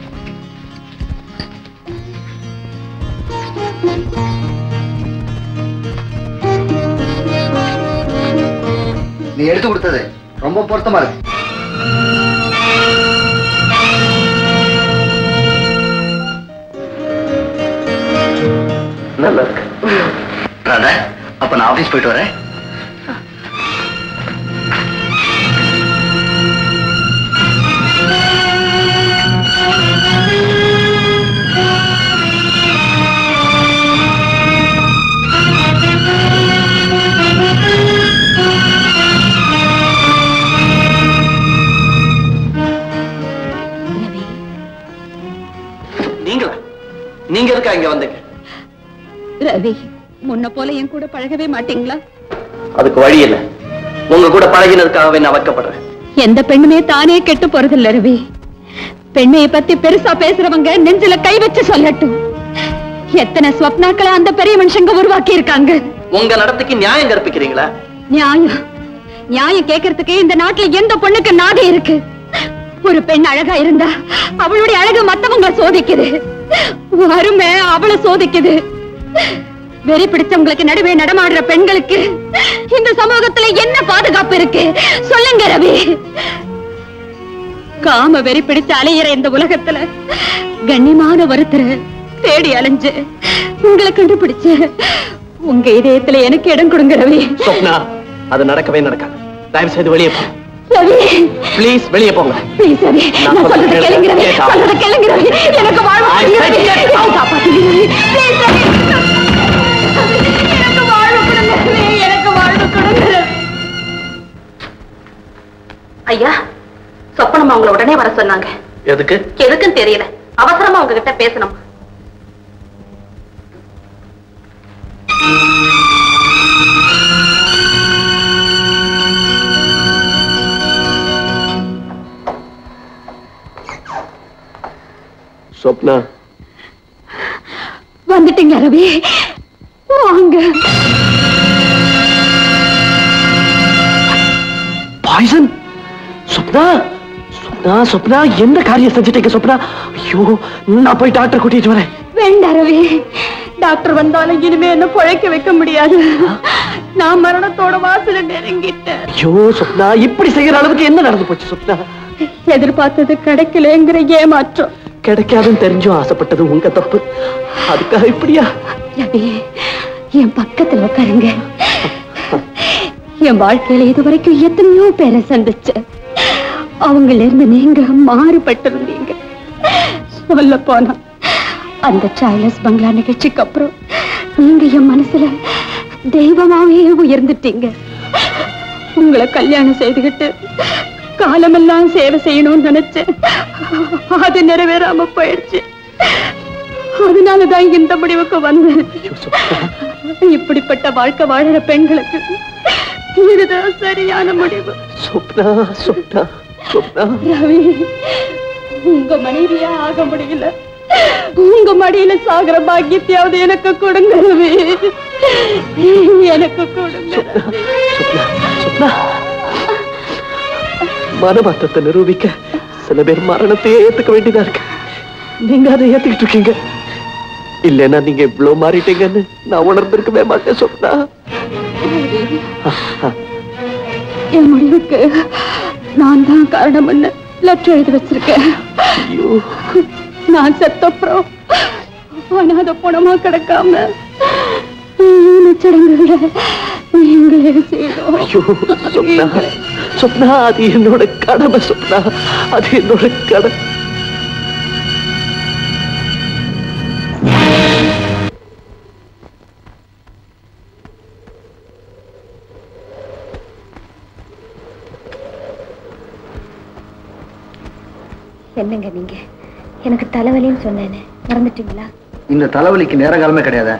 நீ எடுத்து கொடுத்தது ரொம்ப பொருத்தமா இருக்கு. நல்லா இருக்கு. ராதா, அப்ப நான் ஆபீஸ் போயிட்டு வரேன். நீங்க இருக்கா இங்க வந்தீங்க? ரவி, முன்ன போல என் கூட பழகவே மாட்டீங்களா? அதுக்கு வழி இல்லை. உங்க கூட பழகினதுக்காகவே நான் வைக்கப்படுறேன். எந்த பெண்ணுமே தானே கெட்டு போறதில்ல ரவி. பெண்மையை பத்தி பெருசா பேசுறவங்க நெஞ்சில கை வச்சு சொல்லட்டும். எத்தனை ஸ்வப்னாக்களை அந்த பெரிய மனுஷங்க உருவாக்கி இருக்காங்க. உங்க நடத்தைக்கு நியாயம் கற்பிக்கிறீங்களா? நியாயம் நியாயம் கேட்கறதுக்கு இந்த நாட்டுல எந்த பொண்ணுக்கு நாதி இருக்கு? ஒரு பெண் அழகா இருந்தா அவளுடைய அழகு மத்தவங்களை சோதிக்குது, வறுமை அவளை சோதிக்குது. வெறி பிடிச்சவங்களுக்கு நடுவே நடமாடுற பெண்களுக்கு இந்த சமூகத்துல என்ன பாதுகாப்பு இருக்கு சொல்லுங்க ரவி? காம வெறி பிடிச்சு அலையிற இந்த உலகத்துல கண்ணியமான ஒருத்தரை தேடி அலைஞ்சு உங்களை கண்டுபிடிச்சு உங்க இதயத்துல எனக்கு இடம் கொடுங்க ரவி. சொப்னா, அது நடக்கவே நடக்காது. தயவு செய்து வெளியே போ ரவி. ப்ளீஸ் வெளியே போங்க. ப்ளீஸ் ரவி, நான் சொல்றத கேளுங்க ரவி, சொல்றத கேளுங்க ரவி. எனக்கு வாழ்வு கொடுங்க ரவி, என்னை காப்பாத்துங்க ரவி. ப்ளீஸ் ரவி, எனக்கு வாழ்வு கொடுங்க ரவி, எனக்கு வாழ்வு கொடுங்க ரவி. ஐயா, சொப்பனமா உங்களை உடனே வர சொன்னாங்க. எதுக்கு? எதுக்குன்னு தெரியல, அவசரமா உங்ககிட்ட பேசணும். சொப்னா, வந்துட்டீங்களா ரவி? வாங்க. பாய்சன்? சொப்னா, சொப்னா, சொப்னா, என்ன காரியம் செஞ்சுட்டீங்க சொப்னா? ஐயோ, நான் போய் டாக்டர் கூட்டிட்டு வரேன். வேண்டாம் ரவி, டாக்டர் வந்தாலும் இனிமே என்ன பொழைக்க வைக்க முடியாது. நான் மரணத்தோட வாசல நெருங்கிட்டேன். ஐயோ சொப்னா, இப்படி செய்யற அளவுக்கு என்ன நடந்து போச்சு சொப்னா? எதிர்பார்த்தது கிடைக்கலங்கிற ஏமாற்றம். கிடைக்காதுன்னு தெரிஞ்சும் ஆசைப்பட்டது உங்க தப்பு, அதுக்காக இப்படியா? ரவி, என் பக்கத்துல உட்காருங்க. என் வாழ்க்கையில இதுவரைக்கும் எத்தனையோ பேரை சந்திச்ச, அவங்கள இருந்து நீங்க மாறுபட்டு இருந்தீங்க. சொல்ல போனா அந்த சாய்லஸ் பங்களா நிகழ்ச்சிக்கு அப்புறம் நீங்க என் மனசுல தெய்வமாவே உயர்ந்துட்டீங்க. உங்களை கல்யாணம் செய்துகிட்டு காலமெல்லாம் சேவை செய்யணும்னு நினைச்சேன், அது நிறைவேறாம போயிடுச்சு. அதனாலதான் இந்த முடிவுக்கு வந்தேன். இப்படிப்பட்ட வாழ்க்கை வாழற பெண்களுக்கு இதுதான் சரியான முடிவு. சொப்னா, சொப்னா, சொப்னா. ரவி, உங்க மனைவியா ஆக முடியல, உங்க மடியில சாகர பாக்கியத்தையாவது எனக்கு கொடுங்க ரவி, எனக்கு கொடுங்க. சொப்னா, சொப்னா, மனமாற்றத்தை நிரூபிக்க சில பேர் மரணத்தையே ஏத்துக்க வேண்டியதா இருக்கு. நீங்க அதை ஏத்துக்கிட்டு இருக்கீங்க. இல்லைன்னா நீங்க இவ்வளவு மாறிட்டீங்கன்னு நான் உணர்ந்திருக்கவே மாட்டேன் சொப்னா. என் முடிவுக்கு நான் தான் காரணம்னு லெட்டர் எழுதி வச்சிருக்கேன். ஐயோ, நான் செத்தப்புறம் அனாதை பணமா கிடக்காம சடங்குகளை நீங்களே செய்யணும். ஐயோ சொப்னா, சொப்னா, அது என்னோட கடமை சொப்னா, அது என்னோட கடமை. என்னங்க நீங்க எனக்கு தலைவலின்னு சொன்னேன்னு மறந்துட்டீங்களா? இந்த தலைவலிக்கு நேர காலமே கிடையாது.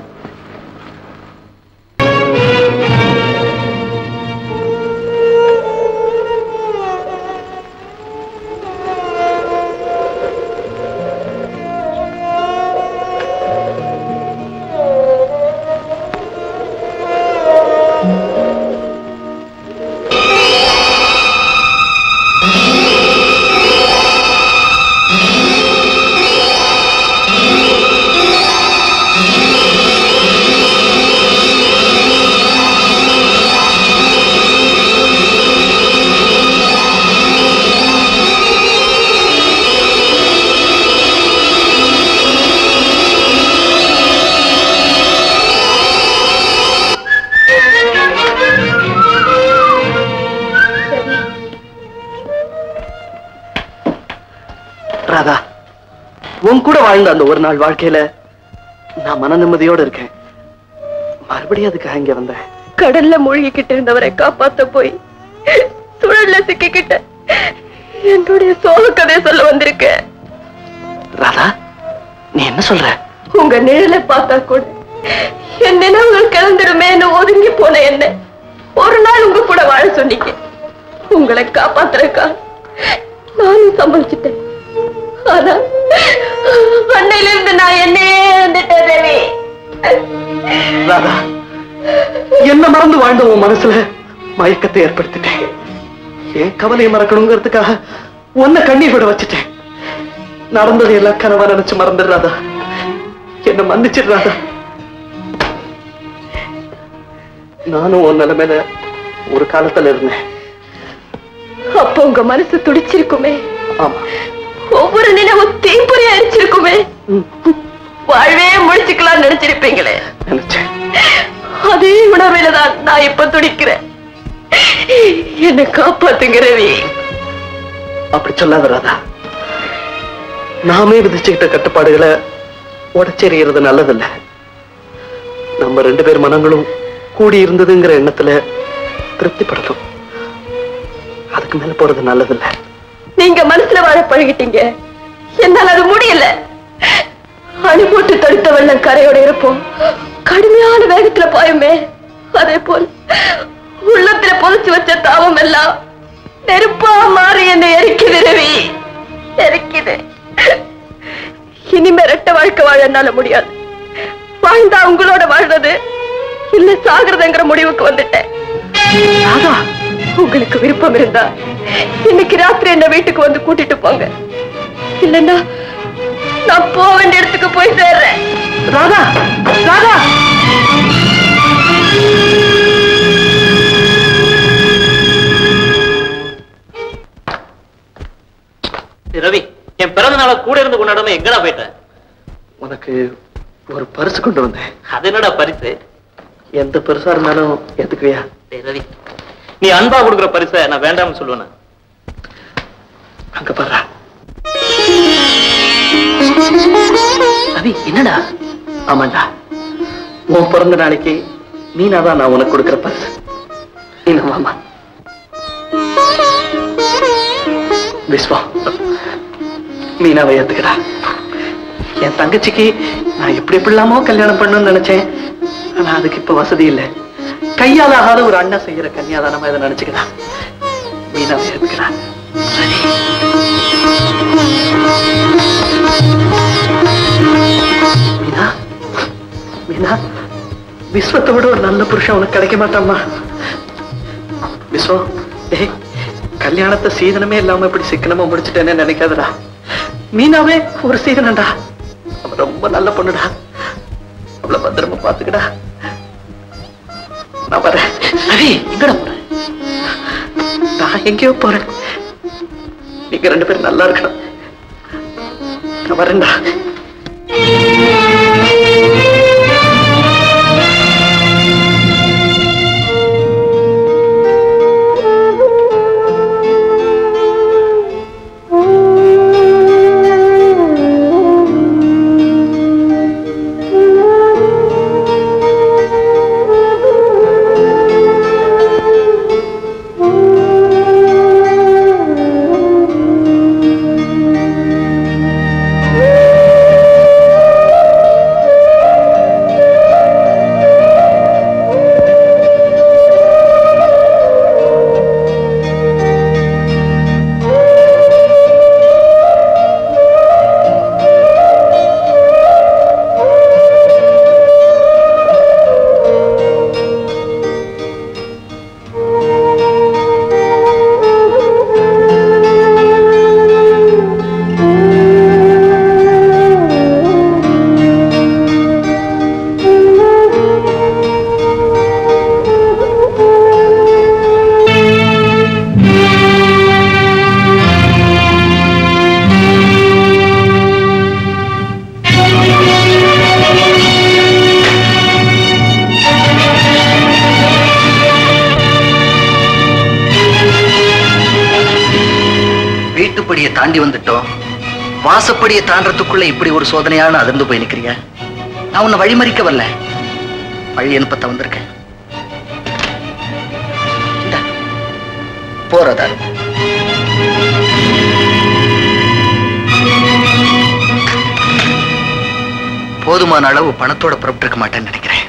ராதா, உன் கூட வாழ்ந்த அந்த ஒரு நாள் வாழ்க்கையில நான் மன நிம்மதியோடு இருக்கேன். மறுபடியும் அதுக்காக இங்க வந்தேன். கடல்ல மூழ்கிக்கிட்டு இருந்தவரை காப்பாத்த போய் சுழல்ல சிக்கிக்கிட்ட என்னுடைய சோக கதையை சொல்ல வந்திருக்கேன். ராதா, நீ என்ன சொல்ற? உங்க நிழலை பார்த்தா கூட என் நினைவுகள் கிளந்துடுமே ஒதுங்கி போன என்ன ஒரு நாள் உங்க கூட வாழ சொன்னீங்க. உங்களை காப்பாத்துறக்கா நானும் சம்பளிச்சுட்டேன். ஆனா அன்னையில இருந்து நான் என்னையே வந்துட்டேன் ரவி. ராதா, என்ன மறந்து வாழ்ந்த உன் மனசுல மயக்கத்தை ஏற்படுத்திட்டேன். என் கவலையை மறக்கணுங்கிறதுக்காக உன்னை கண்ணீர் விட வச்சுட்டேன். நடந்தது எல்லாம் கனவா நினைச்சு மறந்துடுறாதா? என்ன மன்னிச்சிடுறாதா? நானும் உன் நிலைமையில ஒரு காலத்துல இருந்தேன். அப்ப உங்க மனசு துடிச்சிருக்குமே. ஆமா, ஒவ்வொரு நினைவும் தீப்பொறி அரிச்சிருக்குமே. வாழ்வே முடிச்சுக்கலாம் நினைச்சிருப்பீங்களே. நினைச்சேன். அதே உணர்வையில தான் நான் இப்ப துடிக்கிறேன். என்ன காப்பாத்துங்க ரவி. அப்படி சொல்லாத ராதா. நாமே விதிச்சுக்கிட்ட கட்டுப்பாடுகளை உடச்செறியறது நல்லதில்ல. நம்ம 2 பேர் மனங்களும் கூடி இருந்ததுங்கிற எண்ணத்துல திருப்திப்படணும். அதுக்கு மேல போறது நல்லதில்ல. நீங்க மனசுல வாழ பழகிட்டீங்க. என்னால அது முடியல. அணி போட்டு தடுத்த வெள்ளம் கரையோட இருப்போம். கடுமையான வேகத்துல பாயுமே. அதே போல் உள்ளத்துல புதைச்சு வச்ச தாவம் எல்லாம் நெருப்பா மாறி என்னை எரிக்குது ரவி, எரிக்குது. இனிமே ரெட்ட வாழ்க்கை வாழ என்னால முடியாது. வாழ்ந்தா உங்களோட வாழ்றது இல்ல சாகிறதுங்கிற முடிவுக்கு வந்துட்டேன். உங்களுக்கு விருப்பம் இருந்தா இன்னைக்கு ராத்திரி என்ன வீட்டுக்கு வந்து கூட்டிட்டு போங்க. இல்லன்னா நான் போக வேண்டிய இடத்துக்கு போய் சேர்றேன். ராதா, ராதா, ரவி, என் பிறந்த நாள கூட இருந்து கொண்டாடாம எங்கடா போயிட்ட? உனக்கு ஒரு பரிசு கொண்டு வந்தேன். அது என்னடா பரிசு? எந்த பரிசா இருந்தாலும் ஏத்துக்குவியா? ரவி, நீ அன்பா கொடுக்குற பரிசை நான் வேண்டாம்னு சொல்லுவேன். அங்க பாரு. ரவி, என்னடா? ஆமாண்டா, உன் பிறந்த நாளைக்கு மீனாதான் நான் உனக்கு கொடுக்கிற பரிசு. மாமா விஸ்வா, மீனாவை ஏத்துக்கடா. என் தங்கச்சிக்கு நான் எப்படி எப்படிலாமோ கல்யாணம் பண்ணணும்னு நினைச்சேன். ஆனா அதுக்கு இப்ப வசதி இல்லை. கையால் ஆகாத ஒரு அண்ணா செய்யற கன்னியாதானமா இதை நினைச்சுக்கடா. மீனாவை ஏத்துக்கடா. மீனா, மீனா, விஸ்வத்தை விட ஒரு நல்ல புருஷன் உனக்கு கிடைக்க மாட்டாமா. விஸ்வம், ஏய், கல்யாணத்தை சீதனமே இல்லாம இப்படி சிக்கனமா முடிச்சுட்டேன்னு நினைக்காதடா. மீனாவே ஒரு சீதனண்டா. அவ ரொம்ப நல்ல பொண்ணுடா. அவளை பத்திரமா பாத்துக்கடா. நான் வரேன். ரவி, எங்கடா போறேன்? நான் எங்கேயோ போறேன். நீங்க 2 பேரும் நல்லா இருக்கணும். நான் வரேன்டா. தாண்டி வந்துட்டோம். வாசப்படியை தாண்டறதுக்குள்ள இப்படி ஒரு சோதனையான அதிர்ந்து போய் நிக்கிறியா? நான் உன்னை வழிமறிக்க வரல, வழி அனுப்பத்த வந்திருக்கேன். போறதா? போதுமான அளவு பணத்தோட புறப்பட்டு மாட்டேன்னு நினைக்கிறேன்.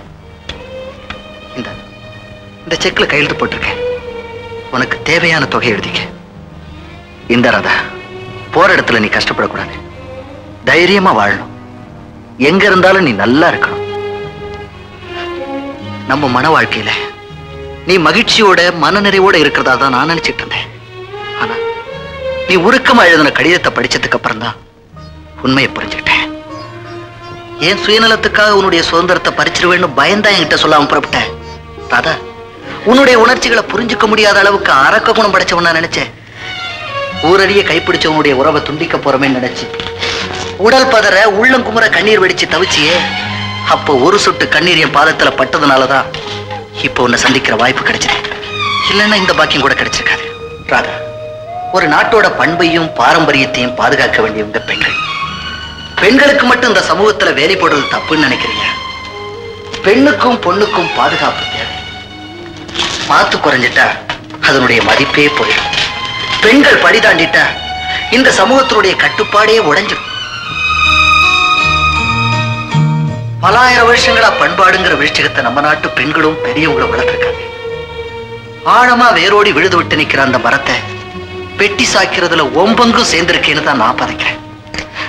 இந்த செக்ல கையெழுத்து போட்டிருக்கேன். உனக்கு தேவையான தொகை எழுதிக்க. இந்த ராதா, போற இடத்துல நீ கஷ்டப்படக்கூடாது. தைரியமா வாழணும். எங்க இருந்தாலும் நீ நல்லா இருக்கணும். நம்ம மன வாழ்க்கையில நீ மகிழ்ச்சியோட மனநிறைவோட இருக்கிறதா தான் நான் நினைச்சிட்டு இருந்தேன். ஆனா நீ உருக்கமா எழுதின கடிதத்தை படிச்சதுக்கு அப்புறம் தான் உண்மையை புரிஞ்சுக்கிட்டேன். ஏன் சுயநலத்துக்காக உன்னுடைய சுதந்திரத்தை பறிச்சிருவேன்னு பயந்தா என்கிட்ட சொல்லாம புறப்பட்டேன். ராதா, உன்னுடைய உணர்ச்சிகளை புரிஞ்சுக்க முடியாத அளவுக்கு அரக்க குணம் படைச்சவன் நான் நினைச்சேன். ஊரடிய கைப்பிடிச்சவனுடைய உறவை துண்டிக்க போறமே நினைச்சு உடல் பதற உள்ளங்குமுற கண்ணீர் வெடிச்சு தவிச்சியே. அப்போ ஒரு சொட்டு கண்ணீர் என் பாதத்துல பட்டதுனாலதான் இப்போ உன்னை சந்திக்கிற வாய்ப்பு கிடைச்சது. இல்லைன்னா இந்த பாக்கியம் கூட கிடைச்சிருக்காது. ராதா, ஒரு நாட்டோட பண்பையும் பாரம்பரியத்தையும் பாதுகாக்க வேண்டியவங்க பெண்கள். பெண்களுக்கு மட்டும் இந்த சமூகத்துல வேலை போடுறது தப்புன்னு நினைக்கிறீங்க? பெண்ணுக்கும் பொண்ணுக்கும் பாதுகாப்பு தேவை. மாத்து குறைஞ்சிட்டா அதனுடைய மதிப்பே போயிடும். பெண்கள் படி தாண்டிட்டா இந்த சமூகத்தினுடைய கட்டுப்பாடே உடைஞ்சிடும். பல ஆயிரம் வருஷங்களா பண்பாடுங்கிற விருட்சிகத்தை நம்ம நாட்டு பெண்களும் பெரியவங்களும் வளர்த்திருக்காங்க. ஆழமா வேரோடி விழுது விட்டு நிக்கிற அந்த மரத்தை பெட்டி சாய்க்கிறதுல ஒம்பங்கும் சேர்ந்திருக்கேன்னு தான் நான் பதைக்கிறேன்.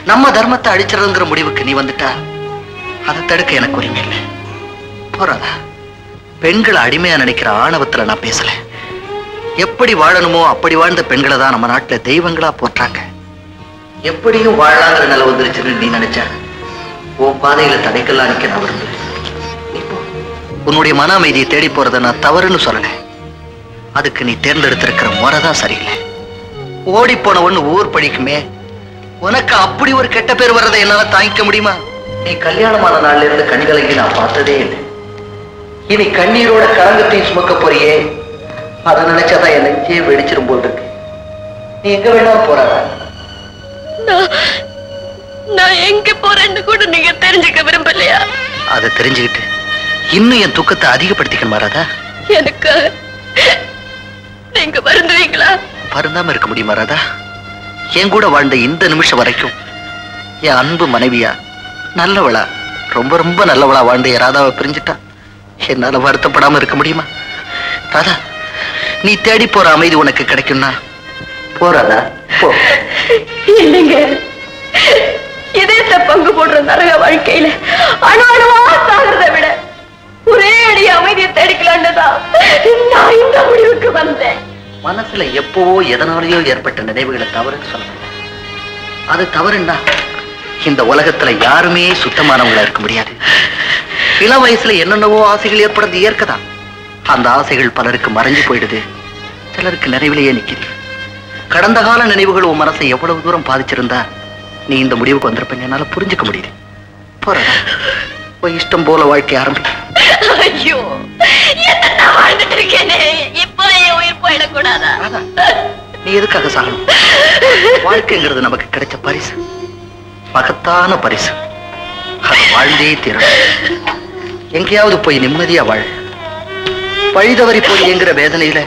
நம்ம தர்மத்தை அழிச்சிருங்கிற முடிவுக்கு நீ வந்துட்டா அதை தடுக்க எனக்கு உரிமை இல்லை. போறாதா, பெண்களை அடிமையா நினைக்கிற ஆணவத்துல நான் பேசல. எப்படி வாழணுமோ அப்படி வாழ்ந்த பெண்களை தான் நம்ம நாட்டுல தெய்வங்களா போற்றாங்க. எப்படியும் வாழலாங்கிற நிலை வந்துருச்சுன்னு நீ நினைச்ச உன் பாதையில தடைக்கெல்லாம் நிக்க நான் விரும்பல. உன்னுடைய மன அமைதியை தேடி போறதை நான் தவறுன்னு சொல்லல. அதுக்கு நீ தேர்ந்தெடுத்திருக்கிற முறைதான் சரியில்லை. ஓடி போனவன்னு ஊர் படிக்குமே, உனக்கு அப்படி ஒரு கெட்ட பேர் வர்றதை என்னால தாங்கிக்க முடியுமா? நீ கல்யாணமான நாள்ல இருந்து கண்கலங்கி நான் பார்த்ததே இல்லை. இனி கண்ணீரோட கலங்கத்தையும் சுமக்க போறியே, அதை நினைச்சாதான் என் நெஞ்சே வெடிச்சிரும் போல் இருக்கு. நீ எங்க வேணாலும் போறாதா? நான் எங்க போறேன்னு கூட நீங்க தெரிஞ்சுக்க விரும்பலையா? அதை தெரிஞ்சுக்கிட்டு இன்னும் என் துக்கத்தை அதிகப்படுத்திக்கணும் மாறாதா? எனக்கு நீங்க வருந்துவீங்களா? வருந்தாம இருக்க முடியுமா ராதா? என் கூட வாழ்ந்த இந்த நிமிஷம் வரைக்கும் என் அன்பு மனைவியா நல்லவளா ரொம்ப ரொம்ப நல்லவளா வாழ்ந்த என் ராதாவை பிரிஞ்சுட்டா என்னால வருத்தப்படாம இருக்க முடியுமா? ராதா, நீ தேடி போற அமைதி உனக்கு கிடைக்கும்னா போறாதா? போ. இல்லைங்க, இதயத்தை பங்கு போடுற நரக வாழ்க்கையில அணு அணுவா சாகிறத விட ஒரே அடி அமைதியை தேடிக்கலான்னு தான் நான் இந்த முடிவுக்கு வந்தேன். மனசுல எப்பவோ எதனாலேயோ ஏற்பட்ட நினைவுகளை தவறுன்னு சொல்ல, அது தவறுன்னா இந்த உலகத்துல யாருமே சுத்தமானவங்களா இருக்க முடியாது. இளம் வயசுல என்னென்னவோ ஆசைகள் ஏற்படுறது இயற்கைதான். அந்த ஆசைகள் பலருக்கு மறைஞ்சு போயிடுது, சிலருக்கு நினைவிலேயே நிக்குது. கடந்த கால நினைவுகள் உன் மனசை எவ்வளவு தூரம் பாதிச்சிருந்தா நீ இந்த முடிவுக்கு வந்திருப்பேன்னு என்னால புரிஞ்சுக்க முடியுது. போறதா, போய் இஷ்டம் போல வாழ்க்கை ஆரம்பி. ஐயோ, என்ன வாழ்ந்துட்டு இருக்கேனே, இப்போ என் உயிர் போயிடக்கூடாதா? நீ எதுக்காக சாகணும்? வாழ்க்கைங்கிறது நமக்கு கிடைச்ச பரிசு, மகத்தான பரிசு. அது வாழ்ந்தே தீரணும். எங்கேயாவது போய் நிம்மதியா வாழ். பழிதவறி போய் என்கிற வேதனையில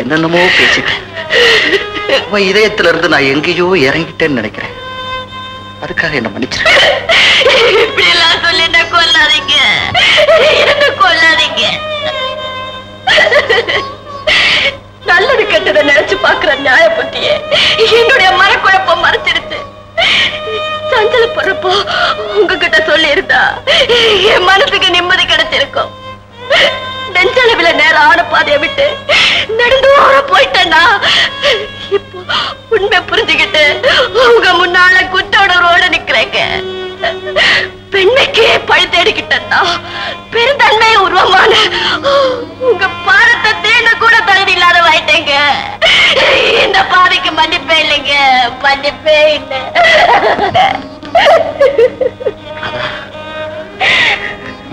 என்னென்னமோ பேசிட்டேன். உன் இதயத்துல இருந்து நான் எங்கேயோ இறங்கிட்டேன்னு நினைக்கிறேன். அதுக்காக என்ன மன்னிச்சிரு. இப்படி எல்லாம் சொல்லி என்ன கொல்லாதீங்க, என்ன கொல்லாதீங்க. நல்லது கெட்டதை நினைச்சு பாக்குற நியாய புத்தியே என்னுடைய மனக்குழப்பம் மறைச்சிருச்சு. சஞ்சல போறப்போ உங்ககிட்ட சொல்லி இருந்தா என் மனசுக்கு நிம்மதி கிடைச்சிருக்கும். நெஞ்சளவில நேரம் ஆன பாதையை விட்டு நடந்து ஓர போயிட்டேன்னா இப்போ உண்மை புரிஞ்சுக்கிட்டு உங்க முன்னால குற்றோட நிக்கிறேங்க. பெண்மைக்கே பழி தேடிக்கிட்டா பெருந்தன்மை உருவமான உங்க பாரத்தை தேட கூட தகுதி இல்லாத வாயிட்டேங்க. இந்த பாதைக்கு மன்னிப்பே இல்லைங்க, மன்னிப்பே இல்லை.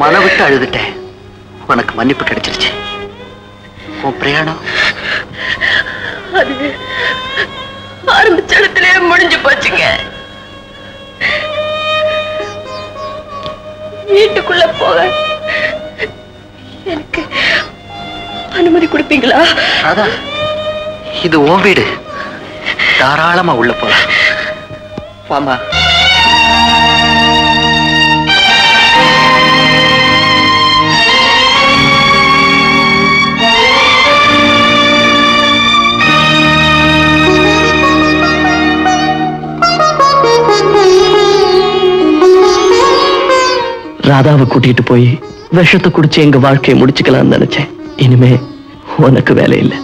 மன விட்டு அழுதுட்டேன், உனக்கு மன்னிப்பு கிடைச்சிருச்சு. உன் பிரயாணம் அது ஆரம்பிச்ச இடத்துல முடிஞ்சு போச்சுங்க. வீட்டுக்குள்ள போக எனக்கு அனுமதி கொடுப்பீங்களா? அதான், இது உன் வீடு, தாராளமா உள்ள போலாம். வாமா. ராதாவை கூட்டிட்டு போய் விஷத்தை குடிச்சு எங்க வாழ்க்கையை முடிச்சுக்கலாம்னு நினைச்சேன். இனிமே உனக்கு வேலை இல்லை.